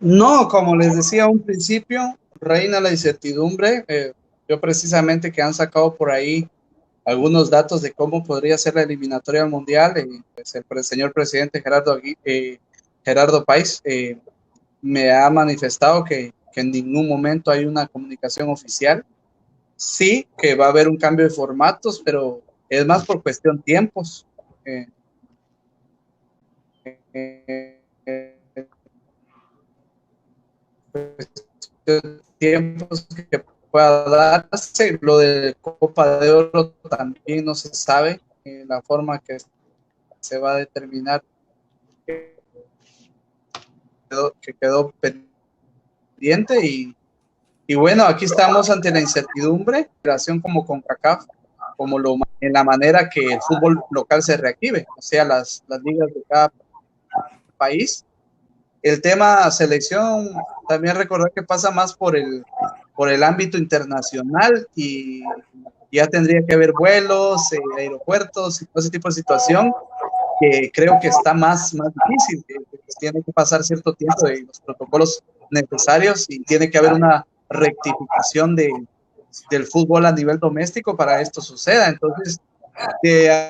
No, como les decía a un principio, reina la incertidumbre. Yo precisamente que han sacado por ahí algunos datos de cómo podría ser la eliminatoria mundial, pues el señor presidente Gerardo Páez me ha manifestado que en ningún momento hay una comunicación oficial. Sí, que va a haber un cambio de formatos, pero es más por cuestión tiempos. Tiempos que pueda darse. Lo de Copa de Oro también no se sabe la forma que se va a determinar, que quedó pendiente y bueno, aquí estamos ante la incertidumbre, relación como con CONCACAF, como en la manera que el fútbol local se reactive, o sea, las ligas de cada país. El tema selección, también recordar que pasa más por el ámbito internacional y ya tendría que haber vuelos, aeropuertos y todo ese tipo de situación que creo que está más difícil, que tiene que pasar cierto tiempo de los protocolos necesarios y tiene que haber una rectificación del fútbol a nivel doméstico para esto suceda. Entonces,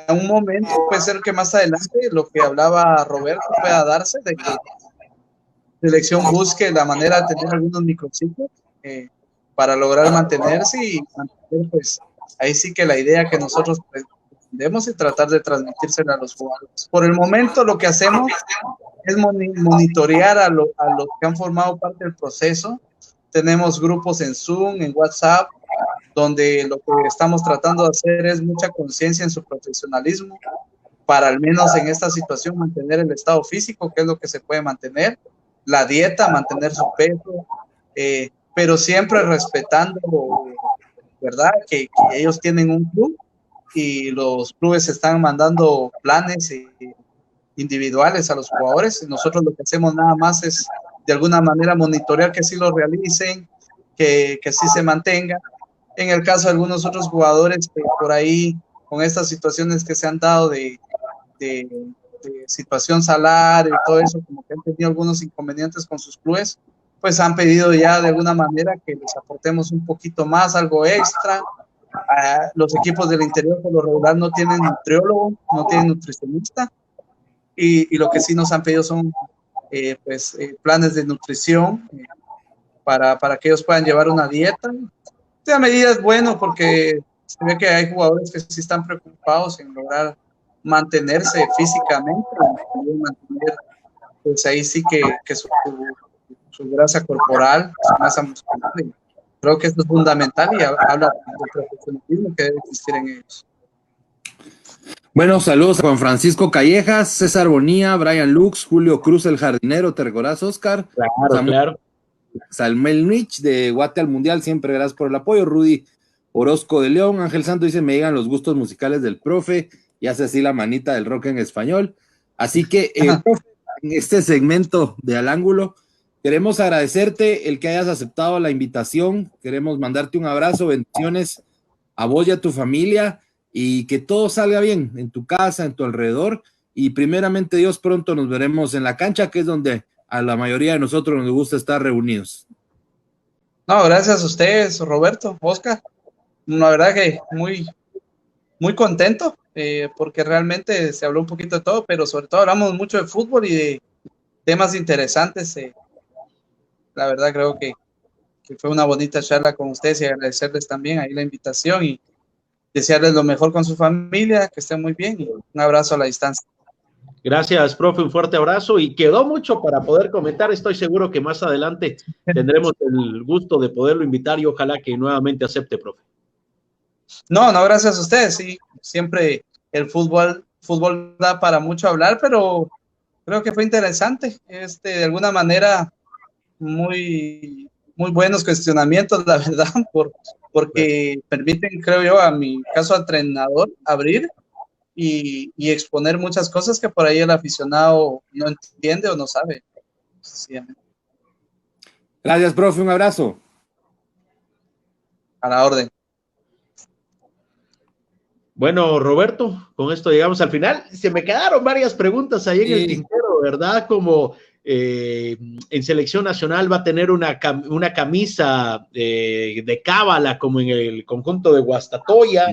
a un momento puede ser que más adelante lo que hablaba Roberto pueda darse, de que la selección busque la manera de tener algunos microciclos para lograr mantenerse y mantener, pues ahí sí que la idea que nosotros pretendemos es tratar de transmitírsela a los jugadores. Por el momento lo que hacemos es monitorear a los que han formado parte del proceso. Tenemos grupos en Zoom, en WhatsApp, donde lo que estamos tratando de hacer es mucha conciencia en su profesionalismo, para al menos en esta situación mantener el estado físico, que es lo que se puede mantener, la dieta, mantener su peso, pero siempre respetando, ¿verdad? Que ellos tienen un club y los clubes están mandando planes individuales a los jugadores. Nosotros lo que hacemos nada más es de alguna manera monitorear que sí lo realicen, que sí se mantenga. En el caso de algunos otros jugadores que por ahí, con estas situaciones que se han dado de situación salario y todo eso, como que han tenido algunos inconvenientes con sus clubes, pues han pedido ya de alguna manera que les aportemos un poquito más, algo extra. Los equipos del interior por lo regular no tienen nutriólogo, no tienen nutricionista, y lo que sí nos han pedido son planes de nutrición para que ellos puedan llevar una dieta. Esta medida es bueno porque se ve que hay jugadores que sí están preocupados en lograr mantenerse físicamente, mantener, pues ahí sí que su grasa corporal, su masa muscular. Creo que esto es fundamental y habla del profesionalismo que debe existir en ellos. Bueno, saludos a Juan Francisco Callejas, César Bonilla, Brian Lux, Julio Cruz, el jardinero, ¿te recordás, Oscar? Claro, claro. Salmel Nich, de Guate al Mundial, siempre gracias por el apoyo. Rudy Orozco de León, Ángel Santo dice, me llegan los gustos musicales del profe, y hace así la manita del rock en español. Así que, profe, en este segmento de Al Ángulo, queremos agradecerte el que hayas aceptado la invitación, queremos mandarte un abrazo, bendiciones a vos y a tu familia, y que todo salga bien en tu casa, en tu alrededor, y primeramente Dios, pronto nos veremos en la cancha, que es donde a la mayoría de nosotros nos gusta estar reunidos. No, gracias a ustedes, Roberto, Oscar. La verdad que muy contento, porque realmente se habló un poquito de todo, pero sobre todo hablamos mucho de fútbol y de temas interesantes. La verdad creo que fue una bonita charla con ustedes y agradecerles también ahí la invitación y desearles lo mejor con su familia, que estén muy bien y un abrazo a la distancia. Gracias, profe, un fuerte abrazo y quedó mucho para poder comentar. Estoy seguro que más adelante tendremos el gusto de poderlo invitar y ojalá que nuevamente acepte, profe. No, gracias a ustedes, sí, siempre el fútbol da para mucho hablar, pero creo que fue interesante, de alguna manera muy buenos cuestionamientos, la verdad, porque permiten, creo yo, a mi caso entrenador, abrir y exponer muchas cosas que por ahí el aficionado no entiende o no sabe. Gracias, profe, un abrazo. A la orden. Bueno, Roberto, con esto llegamos al final. Se me quedaron varias preguntas ahí en el tintero, ¿verdad? Como en selección nacional va a tener una camisa de cábala como en el conjunto de Guastatoya.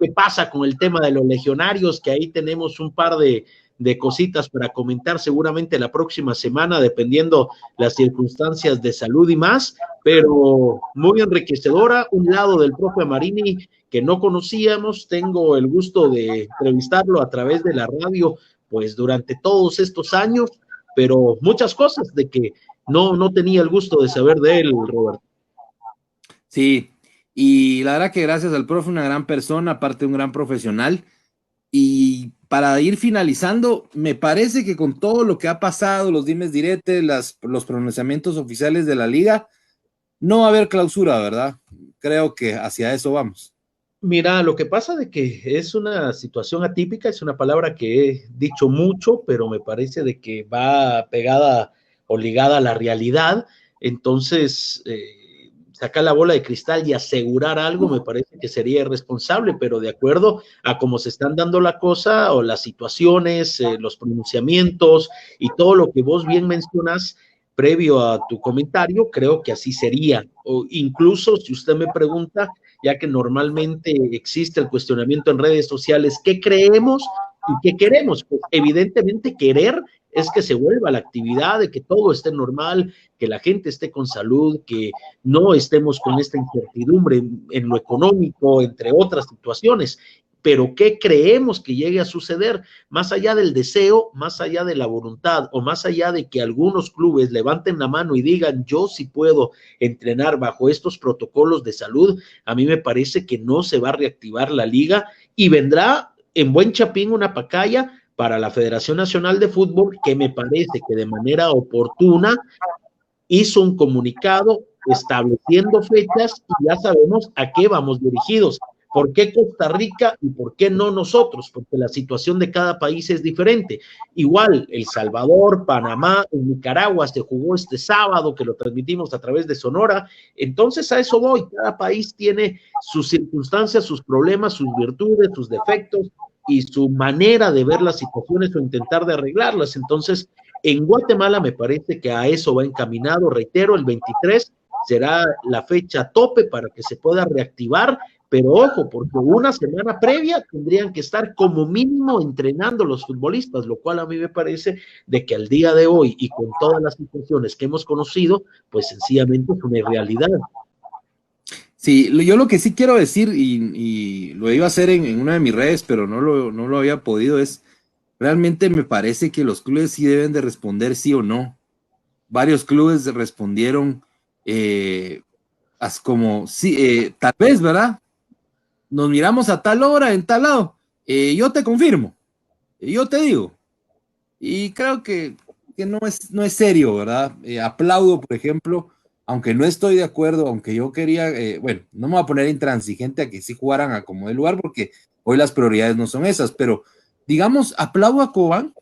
¿Qué pasa con el tema de los legionarios? Que ahí tenemos un par de cositas para comentar seguramente la próxima semana, dependiendo las circunstancias de salud y más, pero muy enriquecedora. Un lado del profe Marini que no conocíamos, tengo el gusto de entrevistarlo a través de la radio, pues durante todos estos años, pero muchas cosas de que no tenía el gusto de saber de él, Roberto. Sí, y la verdad que gracias al profe, una gran persona, aparte un gran profesional. Y para ir finalizando, me parece que con todo lo que ha pasado, los dimes diretes, los pronunciamientos oficiales de la liga, no va a haber clausura, ¿verdad? Creo que hacia eso vamos. Mira, lo que pasa de que es una situación atípica, es una palabra que he dicho mucho, pero me parece de que va pegada o ligada a la realidad. Entonces, sacar la bola de cristal y asegurar algo me parece que sería irresponsable, pero de acuerdo a cómo se están dando la cosa o las situaciones, los pronunciamientos y todo lo que vos bien mencionas previo a tu comentario, creo que así sería. O incluso si usted me pregunta, ya que normalmente existe el cuestionamiento en redes sociales, ¿qué creemos y qué queremos? Pues evidentemente querer es que se vuelva la actividad, de que todo esté normal, que la gente esté con salud, que no estemos con esta incertidumbre en lo económico, entre otras situaciones. Pero ¿qué creemos que llegue a suceder? Más allá del deseo, más allá de la voluntad o más allá de que algunos clubes levanten la mano y digan yo sí puedo entrenar bajo estos protocolos de salud, a mí me parece que no se va a reactivar la liga y vendrá en buen chapín una pacaya para la Federación Nacional de Fútbol, que me parece que de manera oportuna hizo un comunicado estableciendo fechas y ya sabemos a qué vamos dirigidos. ¿Por qué Costa Rica y por qué no nosotros? Porque la situación de cada país es diferente. Igual, El Salvador, Panamá, en Nicaragua se jugó este sábado, que lo transmitimos a través de Sonora. Entonces a eso voy. Cada país tiene sus circunstancias, sus problemas, sus virtudes, sus defectos y su manera de ver las situaciones o intentar de arreglarlas. Entonces, en Guatemala me parece que a eso va encaminado. Reitero, el 23 será la fecha tope para que se pueda reactivar. Pero ojo, porque una semana previa tendrían que estar como mínimo entrenando los futbolistas, lo cual a mí me parece de que al día de hoy y con todas las situaciones que hemos conocido, pues sencillamente es una irrealidad. Sí, yo lo que sí quiero decir, y lo iba a hacer en una de mis redes, pero no lo había podido, es realmente me parece que los clubes sí deben de responder sí o no. Varios clubes respondieron como sí, tal vez, ¿verdad? Nos miramos a tal hora, en tal lado, yo te confirmo, yo te digo, y creo que no es serio, ¿verdad? Aplaudo, por ejemplo, aunque no estoy de acuerdo, aunque yo quería, bueno, no me voy a poner intransigente a que sí jugaran a como de lugar, porque hoy las prioridades no son esas, pero digamos, aplaudo a Cobán,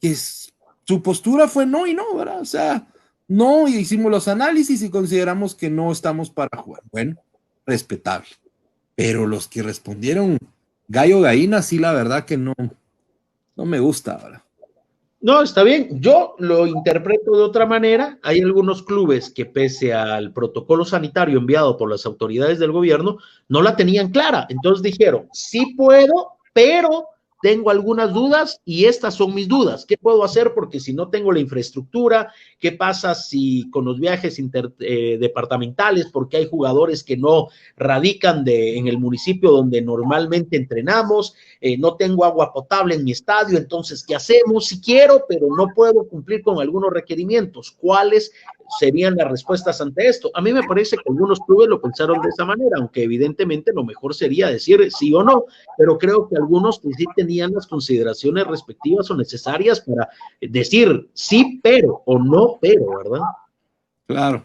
que su postura fue no y no, ¿verdad? O sea, no, y hicimos los análisis y consideramos que no estamos para jugar. Bueno, respetable. Pero los que respondieron gallo gallina, sí, la verdad que no me gusta, ¿verdad? No, está bien. Yo lo interpreto de otra manera. Hay algunos clubes que pese al protocolo sanitario enviado por las autoridades del gobierno, no la tenían clara. Entonces dijeron, sí puedo, pero tengo algunas dudas y estas son mis dudas. ¿Qué puedo hacer? Porque si no tengo la infraestructura, ¿qué pasa si con los viajes departamentales? Porque hay jugadores que no radican en el municipio donde normalmente entrenamos, no tengo agua potable en mi estadio, entonces, ¿qué hacemos? Si quiero, pero no puedo cumplir con algunos requerimientos. ¿Cuáles serían las respuestas ante esto? A mí me parece que algunos clubes lo pensaron de esa manera, aunque evidentemente lo mejor sería decir sí o no, pero creo que algunos sí tenían las consideraciones respectivas o necesarias para decir sí, pero o no, pero, ¿verdad? Claro.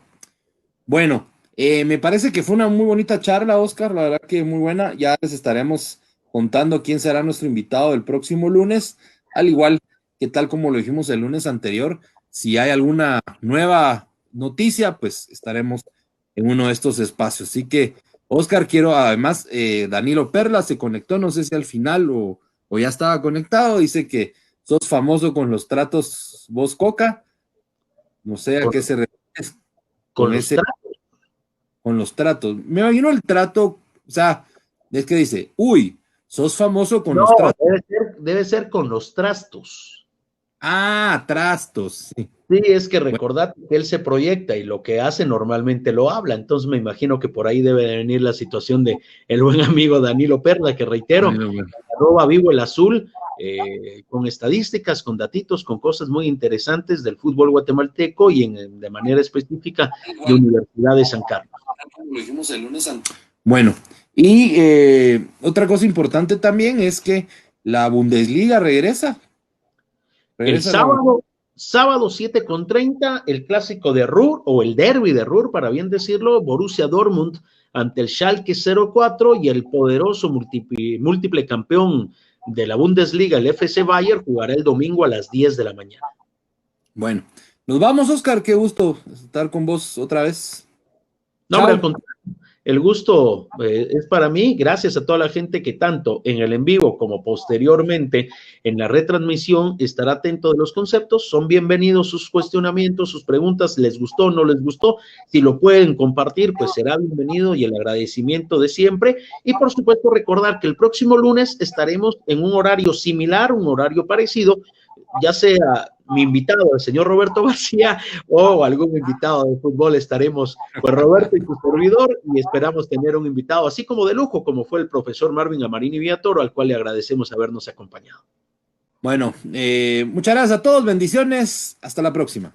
Bueno, me parece que fue una muy bonita charla, Oscar, la verdad que muy buena. Ya les estaremos contando quién será nuestro invitado el próximo lunes, al igual que tal como lo dijimos el lunes anterior, si hay alguna nueva noticia, pues estaremos en uno de estos espacios. Así que, Oscar, quiero además, Danilo Perla se conectó, no sé si al final o ya estaba conectado, dice que sos famoso con los tratos, vos, Coca. No sé a qué se refiere. Con los tratos. Con los tratos. Me imagino el trato, o sea, es que dice, uy, sos famoso con los tratos. Debe ser con los trastos. Ah, trastos, sí. Sí, es que recordad que él se proyecta y lo que hace normalmente lo habla, entonces me imagino que por ahí debe de venir la situación de el buen amigo Danilo Perla, que reitero, arroba vivo el azul, con estadísticas, con datitos, con cosas muy interesantes del fútbol guatemalteco y de manera específica de Universidad de San Carlos. Bueno, y otra cosa importante también es que la Bundesliga regresa. El sábado 7:30, el clásico de Ruhr, o el derby de Ruhr, para bien decirlo, Borussia Dortmund ante el Schalke 04 y el poderoso múltiple campeón de la Bundesliga, el FC Bayern, jugará el domingo a las 10 de la mañana. Bueno, nos vamos, Oscar, qué gusto estar con vos otra vez. No, hombre, al contrario. El gusto es para mí, gracias a toda la gente que tanto en el en vivo como posteriormente en la retransmisión estará atento de los conceptos. Son bienvenidos sus cuestionamientos, sus preguntas, les gustó, no les gustó. Si lo pueden compartir, pues será bienvenido y el agradecimiento de siempre. Y por supuesto recordar que el próximo lunes estaremos en un horario similar, un horario parecido, ya sea mi invitado, el señor Roberto García, o algún invitado de fútbol, estaremos pues Roberto y tu servidor, y esperamos tener un invitado así como de lujo, como fue el profesor Marvin Amarini Villatoro, al cual le agradecemos habernos acompañado. Bueno, muchas gracias a todos, bendiciones, hasta la próxima.